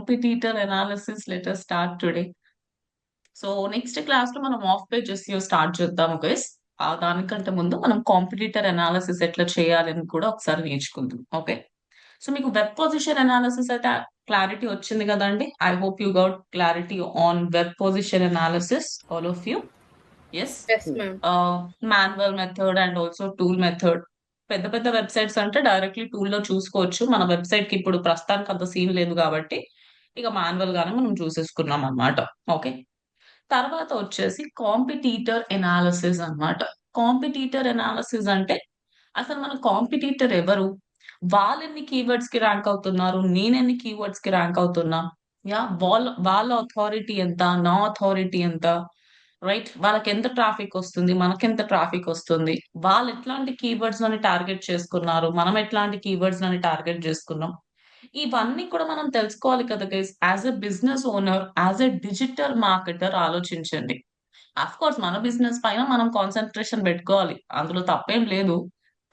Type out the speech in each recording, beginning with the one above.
competitor analysis. Let us start today. So next class లో మనం of page SEO start చేద్దాము guys. దానికంటే ముందు మనం కాంపిటీటర్ అనాలిసిస్ ఎట్లా చేయాలని కూడా ఒకసారి నేర్చుకుందాం. ఓకే, సో మీకు వెబ్ పొజిషన్ అనాలిసిస్ అయితే క్లారిటీ వచ్చింది కదండి. I hope you got clarity on web position analysis, all of you. Yes, Yes, ma'am. Manual method and also tool method. పెద్ద పెద్ద వెబ్సైట్స్ అంటే డైరెక్ట్లీ టూల్ లో చూసుకోవచ్చు. మన వెబ్సైట్ కి ఇప్పుడు ప్రస్తుతానికి అంత సీన్ లేదు కాబట్టి ఇక మాన్యువల్ గానే మనం చూసేసుకున్నాం అన్నమాట. ఓకే, తర్వాత వచ్చేసి కాంపిటీటర్ ఎనాలిసిస్ అన్నమాట. కాంపిటీటర్ ఎనాలిసిస్ అంటే అసలు మన కాంపిటీటర్ ఎవరు, వాళ్ళు ఎన్ని కీవర్డ్స్ కి ర్యాంక్ అవుతున్నారు, నేను ఎన్ని కీవర్డ్స్ కి ర్యాంక్ అవుతున్నా, వాళ్ళ అథారిటీ ఎంత, నా అథారిటీ ఎంత, రైట్, వాళ్ళకి ఎంత ట్రాఫిక్ వస్తుంది, మనకెంత ట్రాఫిక్ వస్తుంది, వాళ్ళు ఎట్లాంటి కీవర్డ్స్ లని టార్గెట్ చేసుకున్నారు, మనం ఎట్లాంటి కీవర్డ్స్ లని టార్గెట్ చేసుకున్నాం. ఇవన్నీ కూడా మనం తెలుసుకోవాలి కదా guys. As a business owner, as a digital marketer ఆలోచించండి. అఫ్ కోర్స్ మన బిజినెస్ పైన మనం కాన్సన్ట్రేషన్ పెట్టుకోవాలి, అందులో తప్పేం లేదు.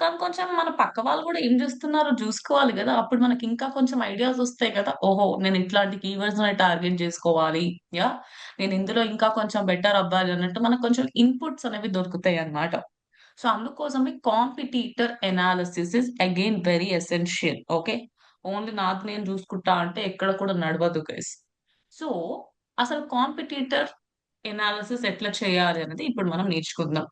కానీ కొంచెం మన పక్క వాళ్ళు కూడా ఏం చేస్తున్నారో చూసుకోవాలి కదా. అప్పుడు మనకి ఇంకా కొంచెం ఐడియాస్ వస్తాయి కదా. ఓహో, నేను ఇట్లాంటి కీవర్డ్స్ టార్గెట్ చేసుకోవాలి, యా, నేను ఇందులో ఇంకా కొంచెం బెటర్ అవ్వాలి అన్నట్టు మనకు కొంచెం ఇన్పుట్స్ అనేవి దొరుకుతాయి అన్నమాట. సో అందుకోసమే competitor analysis is again very essential. Okay, only నాకు నేను చూసుకుంటా అంటే ఎక్కడ కూడా నడవదు గైస్. సో అసలు కాంపిటీటర్ ఎనాలిసిస్ ఎట్లా చేయాలి అనేది ఇప్పుడు మనం నేర్చుకుందాం.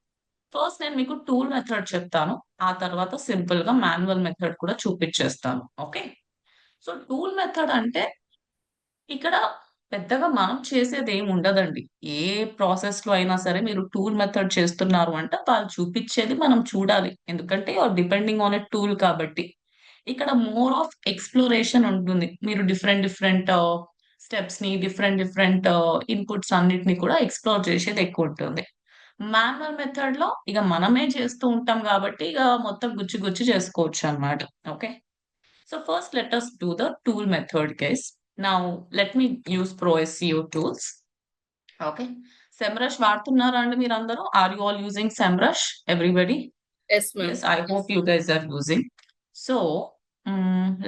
ఫస్ట్ నేను మీకు టూల్ మెథడ్ చెప్తాను, ఆ తర్వాత సింపుల్ గా మాన్యువల్ మెథడ్ కూడా చూపించేస్తాను. ఓకే, సో టూల్ మెథడ్ అంటే ఇక్కడ పెద్దగా మనం చేసేది ఏమి ఉండదండి. ఏ ప్రాసెస్ లో అయినా సరే మీరు టూల్ మెథడ్ చేస్తున్నారు అంటే వాళ్ళు చూపించేది మనం చూడాలి, ఎందుకంటే డిపెండింగ్ ఆన్ ఎ టూల్ కాబట్టి. ఇక్కడ మోర్ ఆఫ్ ఎక్స్‌ప్లోరేషన్ ఉంటుంది. మీరు డిఫరెంట్ డిఫరెంట్ స్టెప్స్ ని, డిఫరెంట్ డిఫరెంట్ ఇన్‌పుట్స్ అన్నిటిని కూడా ఎక్స్‌ప్లోర్ చేసేది ఎక్కువుంటుంది. మాన్యువల్ మెథడ్ లో ఇక మనమే చేస్తూ ఉంటాం కాబట్టి ఇక మొత్తం గుచ్చి గుచ్చి చేసుకోవచ్చన్నమాట. Okay, so first let us do the tool method, guys. Now let me use Pro SEO tools. Okay, SEMrush వాడుతున్నారా అండి మీరందరూ? Are you all using SEMrush? Everybody? Yes, ma'am. Yes, I hope you guys are using. So,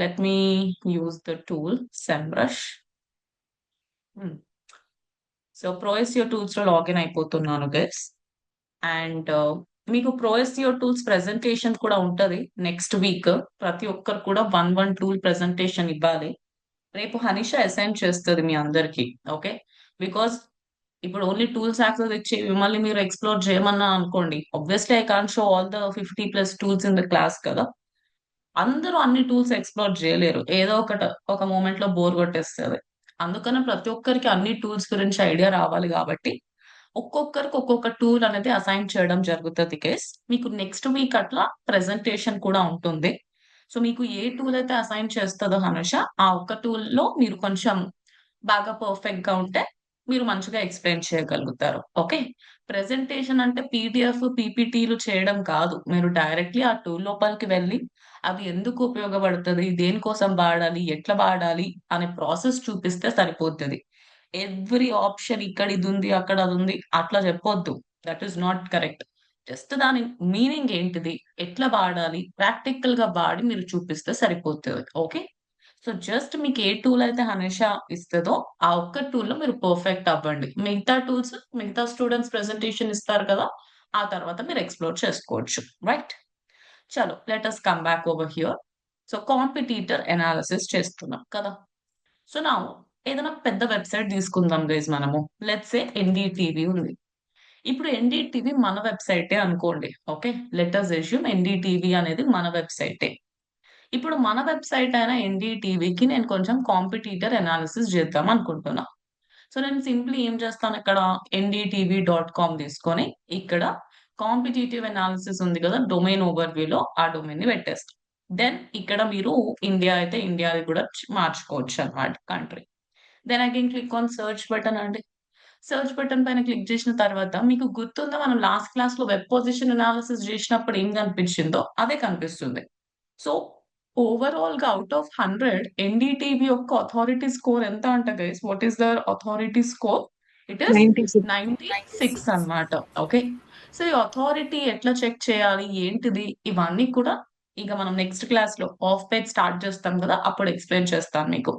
let me use the tool SEMrush. So Pro SEO tools లో login అయిపోతున్నాను guys. And మీకు Pro SEO tools presentation కూడా ఉంటది next week. ప్రతి ఒక్కరు కూడా one tool presentation ఇవ్వాలి. రేపు హనిష అసైన్ చేస్తుంది మీ అందరికి. ఓకే, బికాస్ ఇప్పుడు ఓన్లీ టూల్స్ యాక్సెస్ ఇచ్చి మిమ్మల్ని మీరు ఎక్స్ప్లోర్ చేయమన్నా అనుకోండి, obviously I can't show all the 50+ tools in the class కదా. అందరూ అన్ని టూల్స్ ఎక్స్ప్లోర్ చేయలేరు, ఏదో ఒక మూమెంట్ లో బోర్ కొట్టేస్తుంది. అందుకని ప్రతి ఒక్కరికి అన్ని టూల్స్ గురించి ఐడియా రావాలి కాబట్టి ఒక్కొక్కరికి ఒక్కొక్క టూల్ అనేది అసైన్ చేయడం జరుగుతుంది కేస్. మీకు నెక్స్ట్ వీక్ అట్లా ప్రెజెంటేషన్ కూడా ఉంటుంది. సో మీకు ఏ టూల్ అయితే అసైన్ చేస్తుందో హనుష, ఆ ఒక్క టూల్ లో మీరు కొంచెం బాగా పర్ఫెక్ట్ గా ఉంటే మీరు మంచిగా ఎక్స్ప్లెయిన్ చేయగలుగుతారు. ఓకే, ప్రెజెంటేషన్ అంటే పీడిఎఫ్ పీపీటీలు చేయడం కాదు. మీరు డైరెక్ట్లీ ఆ టూల్ లోపలికి వెళ్ళి అవి ఎందుకు ఉపయోగపడుతుంది, దేనికోసం వాడాలి, ఎట్లా వాడాలి అనే ప్రాసెస్ చూపిస్తే సరిపోతుంది. ఎవ్రీ ఆప్షన్ ఇక్కడ ఇది ఉంది, అక్కడ అది ఉంది అట్లా చెప్పొద్దు. That is not correct. Just దాని మీనింగ్ ఏంటిది, ఎట్లా వాడాలి, ప్రాక్టికల్ గా వాడి మీరు చూపిస్తే సరిపోతుంది. ఓకే, సో జస్ట్ మీకు ఏ టూల్ అయితే హనీష ఇస్తుందో ఆ ఒక్క టూల్ లో మీరు పర్ఫెక్ట్ అవ్వండి. మిగతా టూల్స్ మిగతా స్టూడెంట్స్ ప్రెజెంటేషన్ ఇస్తారు కదా, ఆ తర్వాత మీరు ఎక్స్ప్లోర్ చేసుకోవచ్చు. రైట్, చలో let us come back over here. So competitor analysis చేస్తున్నాం కదా. సో నా ఏదైనా పెద్ద వెబ్సైట్ తీసుకుందాం గైస్ మనము. లెట్స్ సే ఎన్డీటీవీ ఉంది. ఇప్పుడు ఎన్డీటీవీ మన వెబ్సైటే అనుకోండి. Okay, let us assume NDTV అనేది మన వెబ్సైటే. ఇప్పుడు మన వెబ్సైట్ అయిన ఎన్డీటీవీకి నేను కొంచెం కాంపిటీటర్ అనాలిసిస్ చేద్దాం అనుకుంటున్నా. సో నేను సింప్లీ ఏం చేస్తాను, ఇక్కడ ndtv.com తీసుకొని ఇక్కడ కాంపిటీటివ్ అనాలిసిస్ ఉంది కదా డొమైన్ ఓవర్వ్యూలో, ఆ డొమైన్ ని పెట్టేస్తాను. దెన్ ఇక్కడ మీరు ఇండియా అయితే ఇండియాది కూడా మార్చుకోవచ్చు అన్నమాట, country. Then again click on search button అండి. సర్చ్ బటన్ పైన క్లిక్ చేసిన తర్వాత మీకు గుర్తుందా మనం లాస్ట్ క్లాస్ లో వెబ్ పొజిషన్ అనాలిసిస్ చేసినప్పుడు ఏం కనిపించిందో అదే కనిపిస్తుంది. సో ఓవరాల్ గా అవుట్ ఆఫ్ 100 ఎన్డీటీవీ యొక్క అథారిటీ స్కోర్ ఎంత అంట guys? What is the authority score? It is 96. 96 అన్నమాట. ఓకే, సో ఈ అథారిటీ ఎట్లా చెక్ చేయాలి ఏంటిది, ఇవన్నీ కూడా ఇక మనం నెక్స్ట్ క్లాస్‌లో ఆఫ్ పేజ్ స్టార్ట్ చేస్తాం కదా! అప్పుడు ఎక్స్‌ప్లెయిన్ చేస్తాను మీకు.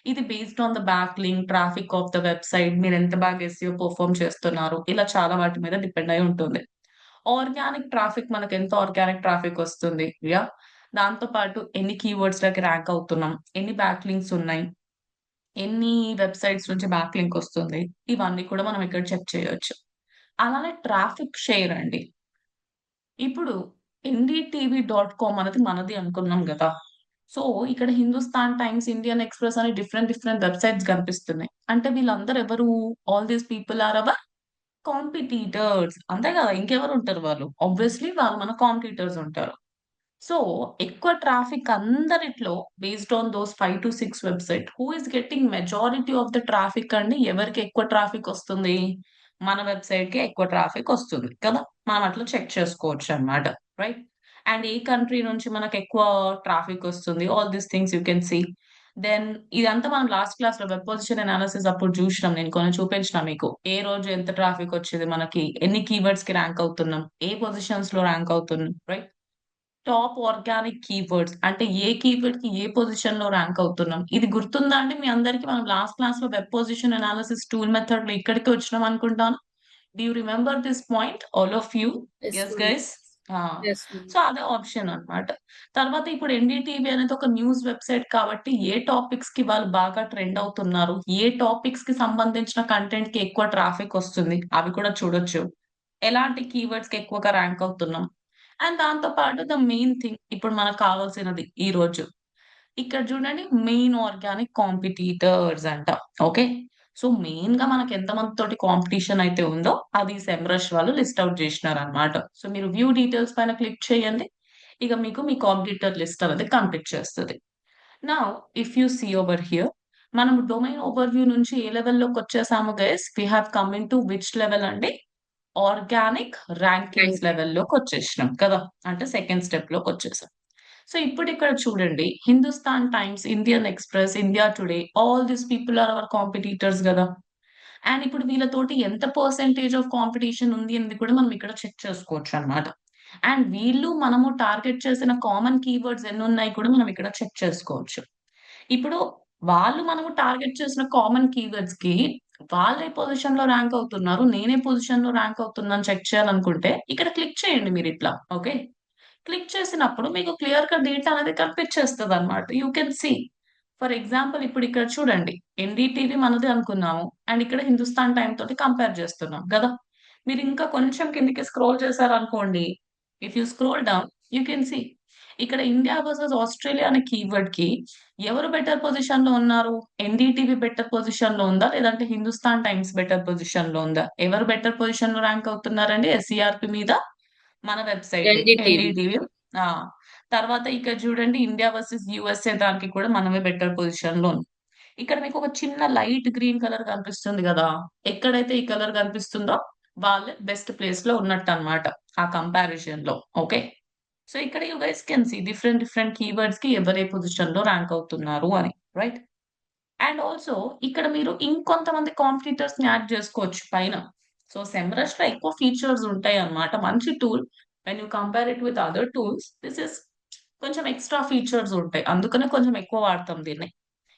ఇది based on the back link, Tropic of the website, మీరెంత బాగా ఎస్‌ఈఓ పెర్ఫార్మ్ చేస్తున్నారు. ఇలా చాలా వాటి మీద డిపెండ్ అయి ఉంటుంది. ఆర్గానిక్ ట్రాఫిక్ మనకెంత ఆర్గానిక్ ట్రాఫిక్ వస్తుంది. యాహ్! దాంతో పాటు ఎన్ని కీవర్డ్స్‌లకి ర్యాంక్ అవుతున్నాం, ఎన్ని బ్యాక్ లింక్స్ ఉన్నాయి, ఎన్ని వెబ్‌సైట్స్ నుంచి బ్యాక్ లింక్ వస్తుంది. ఇవన్నీ కూడా మనం ఇక్కడ చెక్ చేయొచ్చు. అలానే ట్రాఫిక్ షేర్ అండి. ఇప్పుడు ఎన్‌డీటీవీ.కామ్ అనేది మనది అనుకున్నాం గదా! సో, ఇక్కడ హిందుస్థాన్ టైమ్స్, ఇండియన్ ఎక్స్‌ప్రెస్ అని డిఫరెంట్ డిఫరెంట్ వెబ్‌సైట్స్ కనిపిస్తున్నాయి. అంటే వీళ్ళందరూ ఎవరు? All these people are our competitors. అంతే గదా! ఇంకెవరుంటారు వాళ్ళు? ఆబ్వియస్‌లీ వాళ్ళు మన కాంపిటీటర్స్ ఉంటారు. సో, ఎక్కువ ట్రాఫిక్ అందరిట్లో based on those 5-6 website who is getting majority of the traffic అండి. ఎవరికి ఎక్కువ ట్రాఫిక్ వస్తుంది? మన వెబ్‌సైట్‌కే ఎక్కువ ట్రాఫిక్ వస్తుంది కదా! మనం అట్లా చెక్ చేసుకోవచ్చనమాట. రైట్? అండ్ ఏ కంట్రీ నుంచి మనకెక్కువ ట్రాఫిక్ వస్తుంది. All these things you can see. Then ఇదంతా మనం లాస్ట్ క్లాస్‌లో వెబ్ పొజిషన్ అనాలిసిస్ అప్పుడు జూషినాం. నేను కొన్ని చూపించిన మీకు. ఏ రోజు ఎంత ట్రాఫిక్ వచ్చింది మనకి, ఎన్ని కీవర్డ్స్‌కి ర్యాంక్ అవుతున్నాం, ఏ పొజిషన్స్‌లో ర్యాంక్ అవుతున్నాం. రైట్? టాప్ ఆర్గానిక్ కీవర్డ్స్ అంటే ఏ కీవర్డ్‌కి ఏ పొజిషన్‌లో ర్యాంక్ అవుతున్నాం. ఇది గుర్తుందా అండి మీ అందరికి? మనం లాస్ట్ క్లాస్‌లో వెబ్ పొజిషన్ అనాలిసిస్ టూల్ మెథడ్‌లో ఇక్కడికే వచ్చినాం అనుకుంటాను. Do you remember this point all of you? Yes yes ma'am. Guys. Ah! Yes ma'am. So, అదే ఆప్షన్ అన్నమాట. తర్వాత ఇప్పుడు ఎన్‌డీటీవీ అనేది ఒక న్యూస్ వెబ్‌సైట్ కాబట్టి ఏ టాపిక్స్‌కి వాళ్ళు బాగా ట్రెండ్ అవుతున్నారు, ఏ టాపిక్స్‌కి సంబంధించిన కంటెంట్‌కి ఎక్కువ ట్రాఫిక్ వస్తుంది అవి కూడా చూడొచ్చు. ఎలాంటి కీవర్డ్స్‌కి ఎక్కువగా ర్యాంక్ అవుతున్నాం. అండ్ దాంతో పాటు ద మెయిన్ థింగ్ ఇప్పుడు మనకు కావాల్సినది ఈరోజు. ఇక్కడ చూడండి మెయిన్ ఆర్గానిక్ కాంపిటీటర్స్ అంట. ఓకే. సో, మెయిన్‌గా మనకు ఎంతమందితోటి కాంపిటీషన్ అయితే ఉందో అది సెమ్‌రష్ వాళ్ళు లిస్ట్ ఔట్ చేసినారనమాట. సో, మీరు వ్యూ డీటెయిల్స్ పైన క్లిక్ చేయండి. ఇక మీకు మీ కాంపిటీటర్ లిస్ట్ అనేది కనిపించేస్తది. Now if you see over here మనం డొమైన్ ఓవర్‌వ్యూ నుంచి ఏ లెవెల్‌లోకొచ్చేసాము guys? We have come into which level అండి? Organic rankings thank you. లెవెల్‌లోకొచ్చేసినాం కదా! అంటే సెకండ్ స్టెప్‌లోకొచ్చేసాం. సో, ఇప్పుడిక్కడ చూడండి 'Hindustan Times', 'Indian Express', 'India Today' all these people are our competitors గదా! అండ్ ఇప్పుడు వీళ్ళతోటి ఎంత పర్సెంటేజ్ ఆఫ్ కాంపిటీషన్ ఉంది అనేది కూడా మనం ఇక్కడ చెక్ చేసుకోవచ్చనమాట. అండ్ వీళ్ళు మనము టార్గెట్ చేసిన కామన్ కీవర్డ్స్ ఎన్నున్నాయి కూడా మనం ఇక్కడ చెక్ చేసుకోవచ్చు. ఇప్పుడు వాళ్ళు మనము టార్గెట్ చేసిన కామన్ కీవర్డ్స్‌కి వాళ్ళే పొజిషన్‌లో ర్యాంక్ అవుతున్నారు. నేనే పొజిషన్‌లో ర్యాంక్ అవుతున్నాను చెక్ చేయాలనుకుంటే ఇక్కడ క్లిక్ చేయండి మీరిట్లా. ఓకే. క్లిక్ చేసినప్పుడు మీకు క్లియర్ కట్ డేటా అనేది కనిపించేస్తదన్నమాట. You can see. For example ఇప్పుడు ఇక్కడ చూడండి. ఎన్‌డీటీవీ మనదే అనుకున్నాము. అండ్ ఇక్కడ హిందుస్థాన్ టైమ్ తోటి కంపేర్ చేస్తున్నాం గదా! మీరింకా కొంచెం కిందకి స్క్రోల్ చేశారనుకోండి. If you scroll down you can see. ఇక్కడ ఇండియా వర్సస్ ఆస్ట్రేలియా అనే కీవర్డ్‌కి ఎవరు బెటర్ పొజిషన్‌లో ఉన్నారు? ఎన్‌డీటీవీ బెటర్ పొజిషన్‌లో ఉందా? లేదంటే హిందుస్థాన్ టైమ్స్ బెటర్ పొజిషన్‌లో ఉందా? ఎవరు బెటర్ పొజిషన్‌లో ర్యాంక్ అవుతున్నారండి ఎస్‌ఈఆర్‌పీ మీద? మన వెబ్‌సైటే ఎన్‌డీటీవీ. ఎన్‌డీటీవీ. ఆ! తర్వాత ఇక్కడ చూడండి ఇండియా వర్సస్ యూఎస్ఏ దానికి కూడా మనమే బెటర్ పొజిషన్‌లో ఉన్నాం. ఇక్కడ మీకు ఒక చిన్న లైట్ గ్రీన్ కలర్ కనిపిస్తుంది గదా! ఎక్కడైతే ఈ కలర్ కనిపిస్తుందో వాళ్ళే బెస్ట్ ప్లేస్‌లో ఉన్నట్టన్నమాట. ఆ కంపారిజన్‌లో. ఓకే. సో, ఇక్కడ you guys can see different different కీవర్డ్స్‌కి ఎవరు ఏ పొజిషన్‌లో ర్యాంక్ అవుతున్నారు అని. రైట్? అండ్ ఆల్సో ఇక్కడ మీరు ఇంకొంతమంది కాంపిటీటర్స్‌ని యాడ్ జేసుకోవచ్చు పైన. సో, సెమ్‌రష్‌లో ఎక్కువ ఫీచర్స్ ఉంటాయన్నమాట. మంచి tool. When you compare it with other tools this is కొంచెం ఎక్స్‌ట్రా ఫీచర్స్ ఉంటాయి. అందుకనే కొంచెం ఎక్కువ వాడతాం దీన్ని.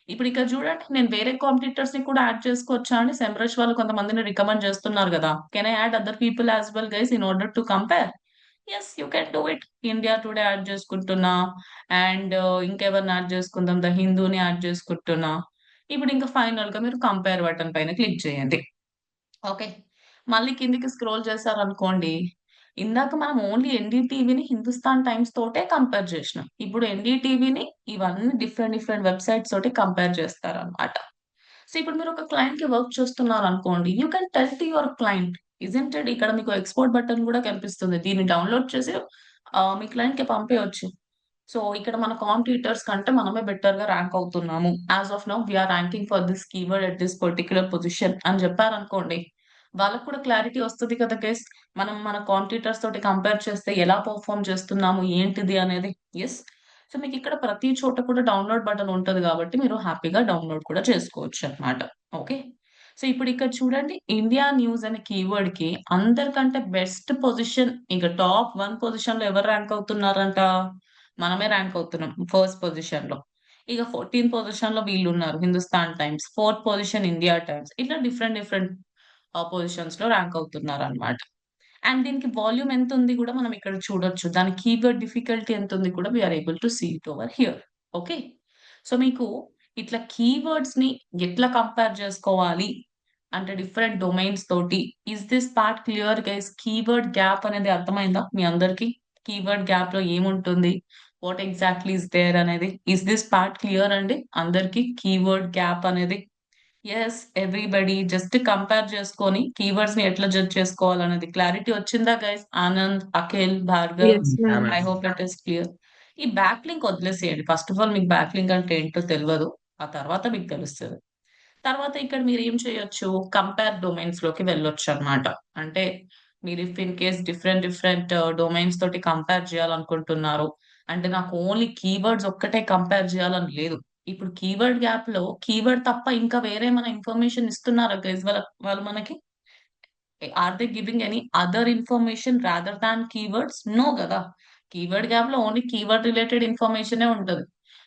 ఇప్పుడు ఇక్కడ చూడండి నేను వేరే కాంపిటీటర్స్‌ని కూడా యాడ్ చేసుకోవచ్చా అండి? సెమ్‌రష్ వాళ్ళు కొంతమందిని రికమెండ్ చేస్తున్నారు గదా! Can I add other people as well guys in order to compare? Yes you can do it. India Today add చేసుకుంటున్నా. అండ్ ఇంకెవరిని యాడ్ చేసుకుందాం? ద హిందూని యాడ్ చేసుకుంటున్నా. ఇప్పుడు ఇంకా ఫైనల్‌గా మీరు కంపేర్ బటన్ పైన క్లిక్ చేయండి. ఓకే. మళ్ళీ కిందకి స్క్రోల్ చేశారనుకోండి. ఇందాక మనం ఓన్లీ ఎన్‌డీటీవీని హిందుస్థాన్ టైమ్స్ తోటే కంపేర్ చేసినాం. ఇప్పుడు ఎన్‌డీటీవీని ఇవన్నీ డిఫరెంట్ డిఫరెంట్ వెబ్‌సైట్స్ తోటి కంపేర్ చేస్తారనమాట. సో, ఇప్పుడు మీరు ఒక క్లయింట్‌కి వర్క్ చేస్తున్నారనుకోండి. You can tell to your client isn't it ఇక్కడ మీకు ఎక్స్‌పోర్ట్ బటన్ గూడా కనిపిస్తుంది. దీన్ని డౌన్‌లోడ్ చేసి మీ క్లయింట్‌కి పంపేయొచ్చు. సో, ఇక్కడ మన కాంపిటీటర్స్ కంటే మనమే బెటర్‌గా ర్యాంక్ అవుతున్నాము. As of now we are ranking for this keyword at this particular position అని చెప్పారనుకోండి. వాళ్ళకి కూడా క్లారిటీ వస్తది కదా గైస్. మనం మన కాంపిటీటర్స్ తోటి కంపేర్ చేస్తే ఎలా పెర్ఫార్మ్ చేస్తున్నాము, ఏంటిది అనేది. యెస్. సో, మీకిక్కడ ప్రతి చోట కూడా డౌన్‌లోడ్ బటన్ ఉంటది గాబట్టి మీరు హ్యాపీగా డౌన్‌లోడ్ కూడా చేసుకోవచ్చనమాట. ఓకే. సో, ఇప్పుడిక్కడ చూడండి ఇండియా న్యూస్ అనే కీవర్డ్‌కి అందరికంటే బెస్ట్ పొజిషన్ ఇక టాప్ 1 పొజిషన్‌లో ఎవరు ర్యాంక్ అవుతున్నారంట? మనమే ర్యాంక్ అవుతున్నాం ఫస్ట్ పొజిషన్ లో. ఇక 14 పొజిషన్ లో వీళ్ళు ఉన్నారు, Hindustan times. Fourth position India times. ఇట్లా డిఫరెంట్ డిఫరెంట్ పొజిషన్స్ లో ర్యాంక్ అవుతున్నారు అనమాట. అండ్ దీనికి వాల్యూమ్ ఎంత ఉంది కూడా మనం ఇక్కడ చూడొచ్చు. దాని కీవర్డ్ డిఫికల్టీ ఎంత ఉంది కూడా we are able to see it over here. Okay. So మీకు ఇట్లా కీవర్డ్స్ ని ఎట్లా కంపేర్ చేసుకోవాలి అంటే డిఫరెంట్ డొమైన్స్ తోటి, is this part clear guys? Keyword gap అనేది అర్థమైందా మీ అందరికి? కీవర్డ్ గ్యాప్ లో ఏముంటుంది, వాట్ ఎగ్జాక్ట్లీ ఇస్ దేర్ అనేది, ఇస్ దిస్ పార్ట్ క్లియర్ అండి అందరికి? కీవర్డ్ గ్యాప్ అనేది, ఎస్ ఎవ్రీబడి జస్ట్ కంపేర్ చేసుకొని కీవర్డ్స్ ని ఎట్లా జడ్జ్ చేసుకోవాలనేది క్లారిటీ వచ్చిందా guys? Anand, Akhil, Bhargav, Yes, Yeah, ma'am. I ma'am. Hope it is clear. ఈ బ్యాక్ లింక్ వదిలేసేయండి. ఫస్ట్ ఆఫ్ ఆల్ మీకు బ్యాక్ లింక్ అంటే ఏంటో తెలియదు, ఆ తర్వాత మీకు తెలుస్తుంది. తర్వాత ఇక్కడ మీరు ఏం చేయొచ్చు, కంపేర్ డొమైన్స్ లోకి వెళ్ళొచ్చు అన్నమాట. అంటే మీరు if in case different different domains తోటి కంపేర్ చేయాలనుకుంటున్నారు అంటే, నాకు ఓన్లీ కీవర్డ్స్ ఒక్కటే కంపేర్ చేయాలని లేదు. ఇప్పుడు కీవర్డ్ గ్యాప్ లో కీవర్డ్ తప్ప ఇంకా వేరే మన ఇన్ఫర్మేషన్ ఇస్తున్నారా గైస్ వాళ్ళు మనకి? Are they giving any other information rather than keywords? No కదా. కీవర్డ్ గ్యాప్ లో ఓన్లీ కీవర్డ్ రిలేటెడ్ ఇన్ఫర్మేషనే ఉంటది.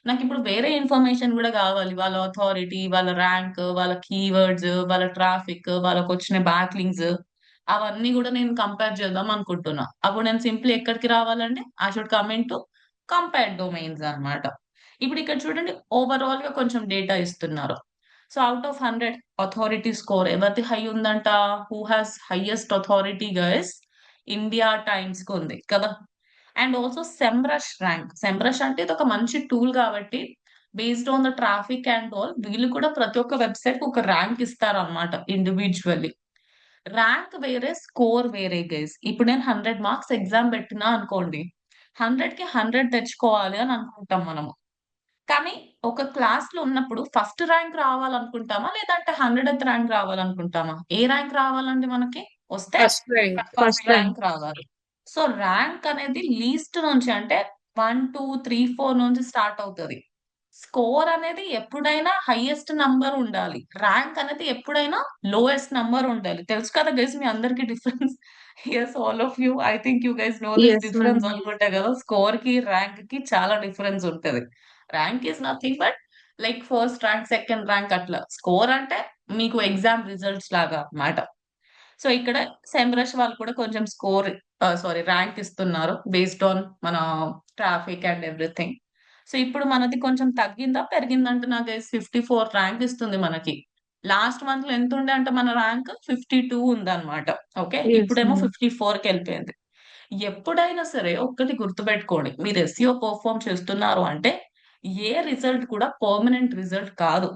నాకు ఇప్పుడు వేరే ఇన్ఫర్మేషన్ కూడా కావాలి, వాళ్ళ అథారిటీ, వాళ్ళ ర్యాంక్, వాళ్ళ కీవర్డ్స్, వాళ్ళ ట్రాఫిక్, వాళ్ళకి వచ్చిన బ్యాక్ లింక్స్, అవన్నీ కూడా నేను కంపేర్ చేద్దాం అనుకుంటున్నా. అప్పుడు నేను సింప్లీ ఎక్కడికి రావాలండి? I should come in to compare domains అన్నమాట. ఇప్పుడు ఇక్కడ చూడండి, ఓవరాల్ గా కొంచెం డేటా ఇస్తున్నారు. So out of 100 authority score ఎవరిది హై ఉందంట? Who has highest authority guys? India Times కు ఉంది కదా. And also Semrush rank. Semrush అంటే ఇది ఒక మంచి టూల్ కాబట్టి based on the traffic and all వీళ్ళు కూడా ప్రతి ఒక్క వెబ్సైట్ కు ఒక ర్యాంక్ ఇస్తారు అనమాట ఇండివిజువల్లీ. ర్యాంక్ వేరే, స్కోర్ వేరే గైస్. ఇప్పుడు నేను 100 మార్క్స్ ఎగ్జామ్ పెట్టినా అనుకోండి, 100 కి 100 తెచ్చుకోవాలి అని అనుకుంటాం మనము. కానీ ఒక క్లాస్ లో ఉన్నప్పుడు ఫస్ట్ ర్యాంక్ రావాలనుకుంటామా, లేదంటే 100th ర్యాంక్ రావాలనుకుంటామా? ఏ ర్యాంక్ రావాలండి మనకి వస్తే? First rank. First First rank. Rank రావాలి. సో ర్యాంక్ అనేది లీస్ట్ నుంచి అంటే 1, 2, 3, 4 నుంచి స్టార్ట్ అవుతది. స్కోర్ అనేది ఎప్పుడైనా హైయెస్ట్ నంబర్ ఉండాలి. ర్యాంక్ అనేది ఎప్పుడైనా లోయెస్ట్ నంబర్ ఉండాలి. తెలుసు కదా గైస్ మీ అందరికి difference? Yes, all of you, I think you guys know this Yes, difference ma'am. అనుకుంటా కదా. స్కోర్ కి ర్యాంక్ కి చాలా డిఫరెన్స్ ఉంటది. Rank is nothing but like first rank, second rank అట్లా. స్కోర్ అంటే మీకు ఎగ్జామ్ రిజల్ట్స్ లాగా అన్నమాట. సో ఇక్కడ సెమ్రష్ వాళ్ళు కూడా కొంచెం స్కోర్ సారీ ర్యాంక్ ఇస్తున్నారు బేస్డ్ ఆన్ మన ట్రాఫిక్ అండ్ ఎవ్రీథింగ్. సో ఇప్పుడు మనది కొంచెం తగ్గిందా పెరిగిందంటే, నాకు 54 ర్యాంక్ ఇస్తుంది మనకి. లాస్ట్ మంత్ లో ఎంత ఉండే అంటే మన ర్యాంక్ 52 ఉందన్నమాట. ఓకే, Yes, ఇప్పుడేమో ma'am. 54కి వెళ్ళిపోయింది. ఎప్పుడైనా సరే ఒక్కటి గుర్తుపెట్టుకోండి, మీరు ఎస్ఈఓ పర్ఫార్మ్ చేస్తున్నారు అంటే ఏ రిజల్ట్ కూడా పర్మనెంట్ రిజల్ట్ కాదు.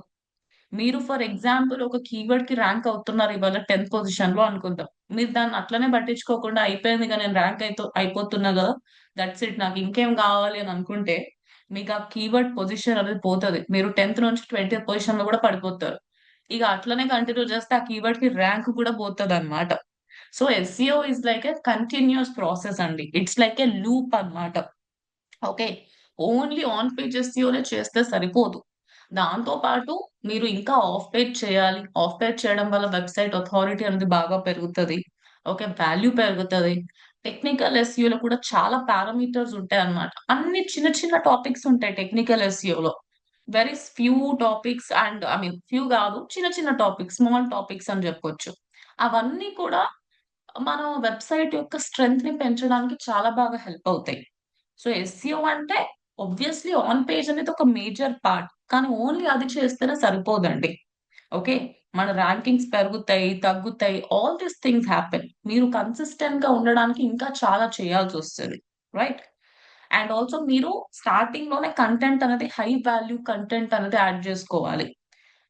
మీరు ఫర్ ఎగ్జాంపుల్ ఒక కీవర్డ్ కి ర్యాంక్ అవుతున్నారు ఇవాళ 10th పొజిషన్ లో అనుకుందాం. మీరు దాన్ని అట్లనే పట్టించుకోకుండా అయిపోయింది ఇక నేను ర్యాంక్ అయిపోతున్నా కదా, దట్స్ ఇట్, నాకు ఇంకేం కావాలి అని అనుకుంటే మీకు ఆ కీవర్డ్ పొజిషన్ అనేది పోతది. మీరు 10th నుంచి 20th పొజిషన్ లో కూడా పడిపోతారు. ఇక అట్లనే కంటిన్యూ చేస్తే ఆ కీవర్డ్ కి ర్యాంక్ కూడా పోతది అనమాట. So SEO is like a continuous process అండి. ఇట్స్ లైక్ ఎ లూప్ అన్నమాట. ఓకే, ఓన్లీ ఆన్ పేజ్ ఎస్ఈఓనే చేస్తే సరిపోదు. దాంతో పాటు మీరు ఇంకా ఆఫ్ పేజ్ చేయాలి. ఆఫ్ పేజ్ చేయడం వల్ల వెబ్సైట్ అథారిటీ అనేది బాగా పెరుగుతది. ఓకే, వాల్యూ పెరుగుతది. టెక్నికల్ ఎస్ఈఓలో కూడా చాలా పారామీటర్స్ ఉంటాయి అన్నమాట. అన్ని చిన్న చిన్న టాపిక్స్ ఉంటాయి టెక్నికల్ ఎస్ఈఓలో. Very few topics and I mean few కాదు, చిన్న చిన్న టాపిక్స్, స్మాల్ టాపిక్స్ అని చెప్పొచ్చు. అవన్నీ కూడా మన వెబ్సైట్ యొక్క స్ట్రెంగ్త్ ని పెంచడానికి చాలా బాగా హెల్ప్ అవుతాయి. సో ఎస్సీఓ అంటే ఆబ్వియస్లీ ఆన్ పేజ్ అనేది ఒక మేజర్ పార్ట్. కానీ ఓన్లీ అది చేస్తేనే సరిపోదండి. ఓకే, మన ర్యాంకింగ్స్ పెరుగుతాయి, తగ్గుతాయి, ఆల్ దీస్ థింగ్స్ హ్యాపెన్. మీరు కన్సిస్టెంట్ గా ఉండడానికి ఇంకా చాలా చేయాల్సి వస్తుంది, రైట్? అండ్ ఆల్సో మీరు స్టార్టింగ్ లోనే కంటెంట్ అనేది హై వాల్యూ కంటెంట్ అనేది యాడ్ చేసుకోవాలి.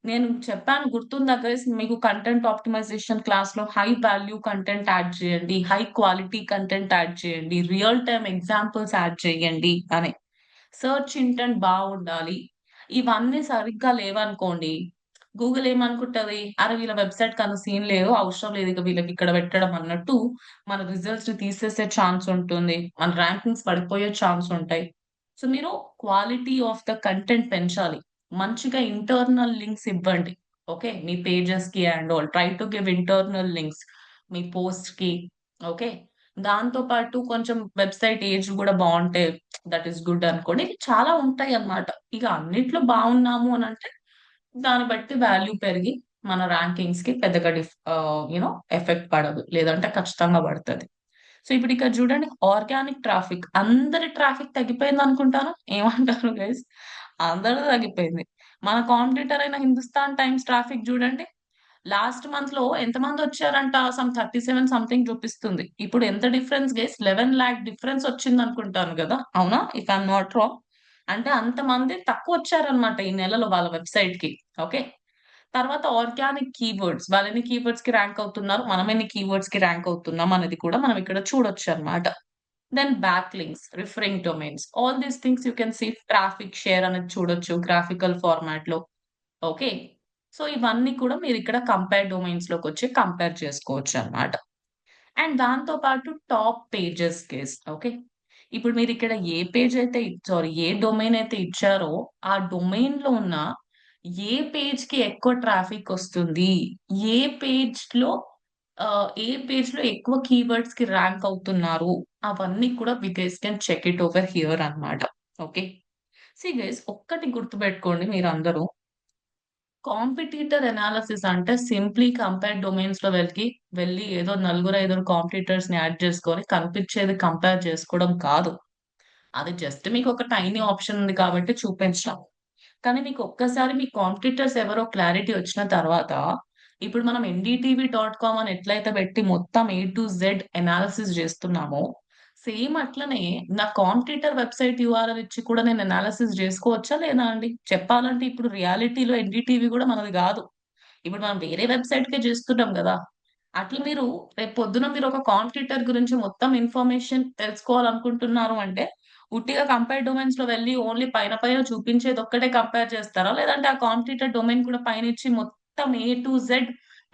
నేను చెప్పాను గుర్తుందా గైస్ మీకు? కంటెంట్ ఆప్టిమైజేషన్ క్లాస్ లో హై వాల్యూ కంటెంట్ యాడ్ చేయండి, హై క్వాలిటీ కంటెంట్ యాడ్ చేయండి, రియల్ టైమ్ ఎగ్జాంపుల్స్ యాడ్ చేయండి అని. సెర్చ్ ఇంటెంట్ బాగుండాలి. ఇవన్నీ సరిగ్గా లేవనుకోండి, గూగుల్ ఏమనుకుంటది, అరే వీళ్ళ వెబ్సైట్ కన్నా సీన్ లేదు, అవసరం లేదు ఇక వీళ్ళకి ఇక్కడ పెట్టడం అన్నట్టు మన రిజల్ట్స్ ని తీసేసే ఛాన్స్ ఉంటుంది, మన ర్యాంకింగ్స్ పడిపోయే ఛాన్స్ ఉంటాయి. సో మీరు క్వాలిటీ ఆఫ్ ద కంటెంట్ పెంచాలి. మంచిగా ఇంటర్నల్ లింక్స్ ఇవ్వండి. ఓకే, మీ పేజెస్ కి and all try to give internal links me post కి. ఓకే, దాంతో పాటు కొంచెం వెబ్సైట్ ఏజ్ కూడా బాగుంటే దట్ ఈస్ గుడ్ అనుకోండి. ఇవి చాలా ఉంటాయి అన్నమాట. ఇక అన్నిట్లో బాగున్నాము అని అంటే దాన్ని బట్టి వాల్యూ పెరిగి మన ర్యాంకింగ్స్ కి పెద్దగా యూనో ఎఫెక్ట్ పడదు, లేదంటే ఖచ్చితంగా పడుతుంది. సో ఇప్పుడు ఇక్కడ చూడండి, ఆర్గానిక్ ట్రాఫిక్, అందరి ట్రాఫిక్ తగ్గిపోయింది అనుకుంటాను. ఏమంటారు గైస్? అందరూ తగ్గిపోయింది. మన కాంపిటీటర్ అయిన హిందుస్థాన్ టైమ్స్ ట్రాఫిక్ చూడండి, లాస్ట్ మంత్ లో ఎంత మంది వచ్చారంట, సమ్ 37 సంథింగ్ చూపిస్తుంది. ఇప్పుడు ఎంత డిఫరెన్స్ గైస్? 11 lakh డిఫరెన్స్ వచ్చింది అనుకుంటాను కదా, అవునా? If I'm not wrong. అంటే అంత మంది తక్కువ వచ్చారనమాట ఈ నెలలో వాళ్ళ వెబ్సైట్ కి. ఓకే. తర్వాత ఆర్గానిక్ కీవర్డ్స్, వాళ్ళు ఎన్ని కీవర్డ్స్ కి ర్యాంక్ అవుతున్నారు, మనం ఎన్ని కీవర్డ్స్ కి ర్యాంక్ అవుతున్నాం అనేది కూడా మనం ఇక్కడ చూడొచ్చు అనమాట. Then backlinks, referring domains, all these things you can see. Traffic share అనేది చూడొచ్చు గ్రాఫికల్ ఫార్మాట్ లో. ఓకే. సో ఇవన్నీ కూడా మీరు ఇక్కడ కంపేర్ డొమైన్స్ లోకి వచ్చి కంపేర్ చేసుకోవచ్చు అన్నమాట. అండ్ దాంతో పాటు టాప్ పేజెస్ కేస్. ఓకే. ఇప్పుడు మీరు ఇక్కడ ఏ పేజ్ అయితే సారీ ఏ డొమైన్ అయితే ఇచ్చారో ఆ డొమైన్ లో ఉన్న ఏ పేజ్ కి ఎక్కువ ట్రాఫిక్ వస్తుంది, ఏ పేజ్ లో ఎక్కువ కీవర్డ్స్ కి ర్యాంక్ అవుతున్నారు, అవన్నీ కూడా we guys can check it over here అన్నమాట. ఓకే. సి గైస్, ఒక్కటి గుర్తుపెట్టుకోండి మీరందరూ, కాంపిటీటర్ ఎనాలిసిస్ అంటే సింప్లీ కంపేర్ డొమైన్స్ లో వెళ్ళి ఏదో నలుగురు ఐదుగురు కాంపిటీటర్స్ ని యాడ్ చేసుకొని కనిపించేది కంపేర్ చేసుకోవడం కాదు. అది జస్ట్ మీకు ఒక టైనీ ఆప్షన్ ఉంది కాబట్టి చూపించడం. కానీ మీకు ఒక్కసారి మీ కాంపిటీటర్స్ ఎవరో క్లారిటీ వచ్చిన తర్వాత, ఇప్పుడు మనం NDTV.com అని ఎట్లయితే పెట్టి మొత్తం A to Z ఎనాలిసిస్ చేస్తున్నామో, సేమ్ అట్లనే నా కాంపిటీటర్ వెబ్సైట్ URL ఇచ్చి కూడా నేను ఎనాలిసిస్ చేసుకోవచ్చా లేదా అండి? చెప్పాలంటే ఇప్పుడు రియాలిటీలో NDTV కూడా మనది కాదు. ఇప్పుడు మనం వేరే వెబ్సైట్ కే చేస్తున్నాం కదా. అట్లా మీరు రేపు పొద్దున మీరు ఒక కాంపిటీటర్ గురించి మొత్తం ఇన్ఫర్మేషన్ తెలుసుకోవాలనుకుంటున్నారు అంటే, ఉట్టిగా కంపేర్ డొమైన్స్ లో వెళ్ళి ఓన్లీ పైన పైన చూపించేది ఒక్కటే కంపేర్ చేస్తారా? లేదంటే ఆ కాంపిటీటర్ డొమైన్ కూడా పైనిచ్చి మొత్తం A to Z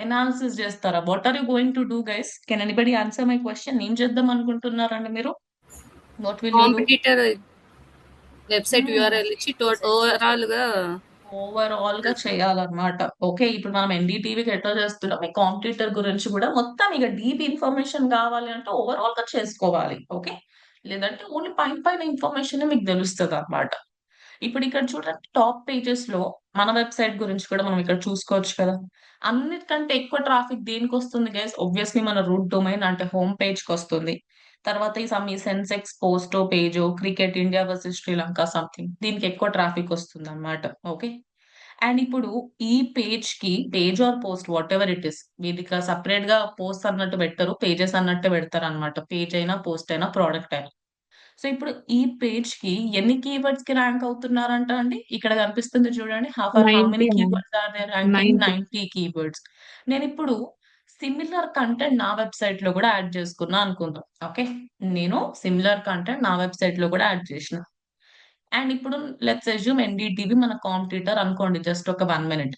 ఎనాలిసిస్ చేస్తారా? What are you going to do guys? Can anybody answer my question? ఏం చేద్దాం అనుకుంటున్నారండి మీరు? What will you do? Competitor website URL ఇచ్చి ఓవరాల్ గా ఓవరాల్ గా చేయాలన్నమాట. ఓకే. ఇప్పుడు మనం ఎన్‌డీటీవీకి ఎట్లా చేస్తున్నాం, ఈ కాంపిటీటర్ గురించి కూడా మొత్తం ఇక డీప్ ఇన్ఫర్మేషన్ కావాలి అంటే ఓవరాల్ గా చేసుకోవాలి. ఓకే. లేదంటే ఓన్లీ పైన పైన ఇన్ఫర్మేషన్ మీకు తెలుస్తదన్నమాట. ఇప్పుడు ఇక్కడ చూడండి, టాప్ పేజెస్ లో మన వెబ్సైట్ గురించి కూడా మనం ఇక్కడ చూసుకోవచ్చు కదా. అన్నిటికంటే ఎక్కువ ట్రాఫిక్ దేనికొస్తుంది గైస్? ఆబ్వియస్లీ మన రూట్ డొమైన్ అంటే హోమ్ పేజ్ కి వస్తుంది. తర్వాత ఈ సెన్సెక్స్ పోస్టో పేజో, cricket India versus Sri Lanka something, దీనికి ఎక్కువ ట్రాఫిక్ వస్తుంది అన్నమాట. ఓకే. అండ్ ఇప్పుడు ఈ పేజ్ కి, page or post what ever it is, వీళ్ళకి సపరేట్ గా పోస్ట్ అన్నట్టు పెట్టరు, పేజెస్ అన్నట్టు పెడతారు అనమాట. పేజ్ అయినా పోస్ట్ అయినా ప్రోడక్ట్ అయినా. సో ఇప్పుడు ఈ పేజ్ కి ఎన్ని కీవర్డ్స్ కి ర్యాంక్ అవుతున్నారంట అండి? ఇక్కడ కనిపిస్తుంది చూడండి. For how 90 many ma'am. Keywords are they ranking? 90. 90 keywords. నేను ఇప్పుడు సిమిలర్ కంటెంట్ నా వెబ్సైట్ లో కూడా యాడ్ చేసుకున్నా అనుకుందాం. ఓకే. నేను సిమిలర్ కంటెంట్ నా వెబ్సైట్ లో కూడా యాడ్ చేసిన. అండ్ ఇప్పుడు లెట్స్ అస్యూమ్ NDTV మన కాంపిటీటర్ అనుకోండి, జస్ట్ ఒక 1 minute.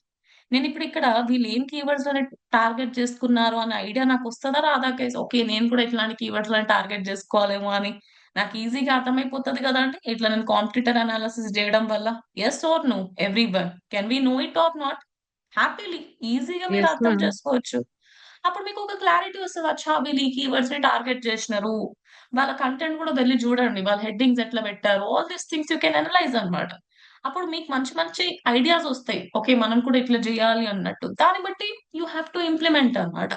నేను ఇప్పుడు ఇక్కడ వీళ్ళు ఏం కీవర్డ్స్ అని టార్గెట్ చేసుకున్నారు అనే ఐడియా నాకు వస్తుందా రాదా గైస్? ఓకే, నేను కూడా ఇట్లాంటి కీవర్డ్స్ అని టార్గెట్ చేసుకోవాలేమో అని నాకు ఈజీగా అర్థమైపోతుంది కదా అండి, ఇట్లా నేను కాంపిటీటర్ అనాలిసిస్ చేయడం వల్ల. Yes or no everyone? Can we know it or not? Happily ఈజీగా మీరు Yes, అర్థం ma'am. చేసుకోవచ్చు. అప్పుడు మీకు ఒక క్లారిటీ వస్తది. అచ్చా! వీళ్ళు ఈ కీవర్డ్స్ ని టార్గెట్ చేసినారు. వాళ్ళ కంటెంట్ కూడా వెళ్లి చూడండి. వాళ్ళ హెడ్డింగ్స్ ఎట్లా పెట్టారు. All these things you can analyse అన్నమాట. అప్పుడు మీకు మంచి మంచి ఐడియాస్ వస్తాయి. ఓకే, మనం కూడా ఇట్లా చేయాలి అన్నట్టు. దాన్ని బట్టి యూ హావ్ టు ఇంప్లిమెంట్ అన్నమాట.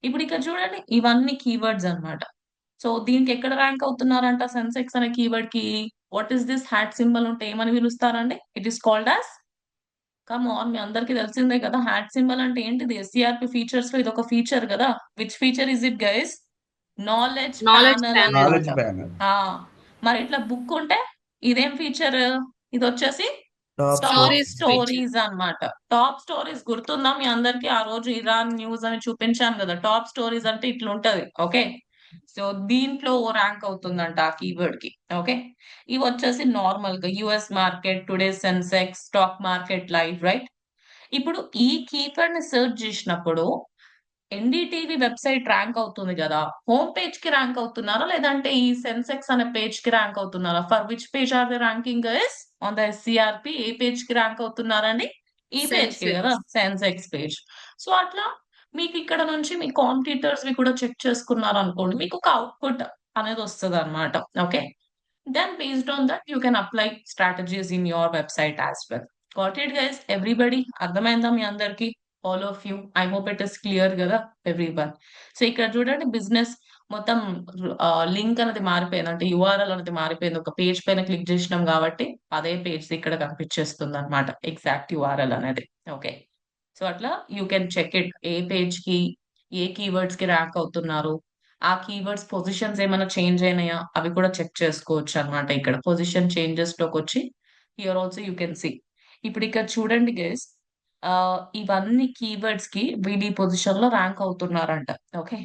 ఇప్పుడు ఇక్కడ చూడండి, ఇవన్నీ కీవర్డ్స్ అన్నమాట. సో దీనికి ఎక్కడ ర్యాంక్ అవుతున్నారంట సెన్సెక్స్ అనే కీవర్డ్ కి? What is this hat symbol ఉంటే ఏమని పిలుస్తారండి? It is called as, come on, మీ అందరికి తెలిసిందే కదా హ్యాట్ సింబల్ అంటే ఏంటిది? SCRP ఫీచర్స్ లో ఇది ఒక ఫీచర్ కదా. Which feature is it guys? Knowledge knowledge panel panel. అన్నమాట. Knowledge banner. ఆ మరి ఇట్లా బుక్ ఉంటే ఇదేం ఫీచర్? ఇది వచ్చేసి top top stories stories. Feature. Stories అన్నమాట. టాప్ స్టోరీస్ గుర్తుందా మీ అందరికి? ఆ రోజు ఇరాన్ న్యూస్ అని చూపించాను కదా. టాప్ స్టోరీస్ అంటే ఇట్లా ఉంటది. ఓకే. సో దీంట్లో ర్యాంక్ అవుతుందంట ఆ కీవర్డ్ కి. ఓకే. ఇవి వచ్చేసి నార్మల్ గా US market, today Sensex, stock market live, right? ఇప్పుడు ఈ కీవర్డ్ ని సెర్చ్ చేసినప్పుడు NDTV వెబ్సైట్ ర్యాంక్ అవుతుంది కదా, హోమ్ పేజ్ కి ర్యాంక్ అవుతున్నారా లేదంటే ఈ సెన్సెక్స్ అనే పేజ్ కి ర్యాంక్ అవుతున్నారా? For which page or the ranking is on the SCRP? ఏ పేజ్ కి ర్యాంక్ అవుతున్నారండి? ఈ పేజ్ కి కదా, సెన్సెక్స్. సెన్సెక్స్ పేజ్. సో అట్లా మీకు ఇక్కడ నుంచి మీ కాంపిటీటర్స్‌వి కూడా చెక్ చేసుకున్నారనుకోండి. మీకు ఒక అవుట్‌పుట్ అనేది వస్తదనమాట. Okay. Then based on that, you can apply strategies in your website as well. Got it, guys? Everybody, అర్థమైందా మీ అందరికి? All of you. I hope it is clear గదా! ఎవ్రీవన్. సో, ఇక్కడ చూడండి బిజినెస్ మొత్తం లింక్ అనేది మారిపోయింది. అంటే యూఆర్ఎల్ అనేది మారిపోయింది. ఒక పేజ్ పైన క్లిక్ చేసినాం కాబట్టి అదే పేజ్ ఇక్కడ కనిపించేస్తుందన్నమాట. ఎగ్జాక్ట్ యూఆర్ఎల్ అనేది. ఓకే. సో, అట్లా యూ కెన్ చెక్ ఇట్. ఏ పేజ్‌కి, ఏ కీవర్డ్స్‌కి ర్యాంక్ అవుతున్నారు. ఆ కీవర్డ్స్ పొజిషన్స్ ఏమైనా చేంజ్ అయినాయా? అవి కూడా చెక్ చేసుకోవచ్చనమాట ఇక్కడ. పొజిషన్ చేంజెస్‌లోకొచ్చి here also you can see. ఇప్పుడిక్కడ చూడండి గైస్. ఇవన్నీ కీవర్డ్స్‌కి వీళ్ళు ఈ పొజిషన్‌లో ర్యాంక్ అవుతున్నారంట. ఓకే.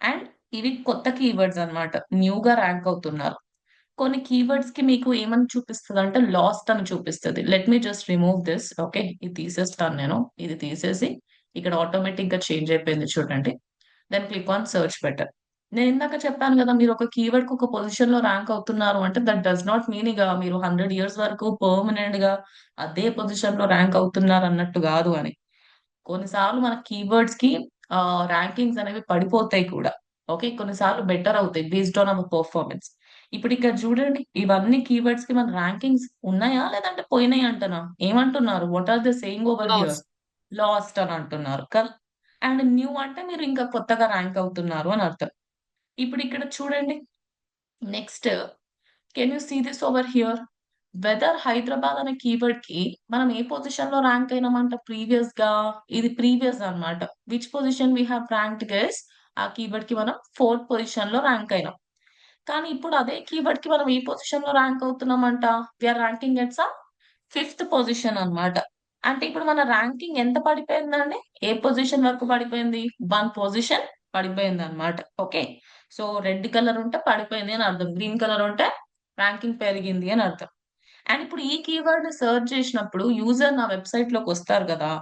అండ్ ఇవి కొత్త కీవర్డ్స్ అన్నమాట. న్యూగా ర్యాంక్ అవుతున్నారు. కొన్ని కీవర్డ్స్‌కి మీకు ఏమని చూపిస్తదంటే లాస్ట్ అని చూపిస్తది. Let me just remove this. Okay. ఇది తీసేస్తాను నేను. ఇది తీసేసి ఇక్కడ ఆటోమేటిక్‌గా చేంజ్ అయిపోయింది చూడండి. Then click on search better. నేనిందాక చెప్పాను గదా! మీరు ఒక కీవర్డ్‌కి ఒక పొజిషన్‌లో ర్యాంక్ అవుతున్నారు అంటే దట్ డస్ నాట్ మీన్ ఇగ మీరు 100 ఇయర్స్ వరకు పర్మనెంట్‌గా అదే పొజిషన్‌లో ర్యాంక్ అవుతున్నారన్నట్టు గాదు అని. కొన్నిసార్లు మన కీవర్డ్స్‌కి ర్యాంకింగ్స్ అనేవి పడిపోతాయి కూడా. ఓకే. కొన్నిసార్లు బెటర్ అవుతాయి బేస్డ్ ఆన్ అవర్ పెర్ఫార్మన్స్. ఇప్పుడిక్కడ చూడండి. ఇవన్నీ కీవర్డ్స్‌కి మన ర్యాంకింగ్స్ ఉన్నాయా? లేదంటే పోయినాయి అంటనా? ఏమంటున్నారు? What are they saying over here? Loss. Lost అని అంటున్నారు. అండ్ న్యూ అంటే మీరు ఇంకా కొత్తగా ర్యాంక్ అవుతున్నారు అని అర్థం. ఇప్పుడిక్కడ చూడండి. Next can you see this over here? Weather Hyderabad అనే కీవర్డ్‌కి మనం ఏ పొజిషన్‌లో ర్యాంక్ అయినామంట ప్రీవియస్‌గా? ఇది ప్రీవియస్ అన్నమాట. Which position we have ranked guys? ఆ కీవర్డ్‌కి మనం ఫోర్త్ పొజిషన్‌లో ర్యాంక్ అయినాం. కానీ ఇప్పుడు అదే కీవర్డ్‌కి మనం ఏ పొజిషన్‌లో ర్యాంక్ అవుతున్నామంట? We are ranking at some fifth position అన్నమాట. అంటే ఇప్పుడు మన ర్యాంకింగ్ ఎంత పడిపోయిందండి? ఏ పొజిషన్ వరకు పడిపోయింది? 1 పొజిషన్ పడిపోయిందన్నమాట. ఓకే. సో, రెడ్ కలర్ ఉంటే పడిపోయింది అని అర్థం. గ్రీన్ కలర్ ఉంటే ర్యాంకింగ్ పెరిగింది అని అర్థం. అండ్ ఇప్పుడు ఈ కీవర్డ్‌ని సెర్చ్ చేసినప్పుడు యూజర్ నా వెబ్‌సైట్‌లోకొస్తారు గదా!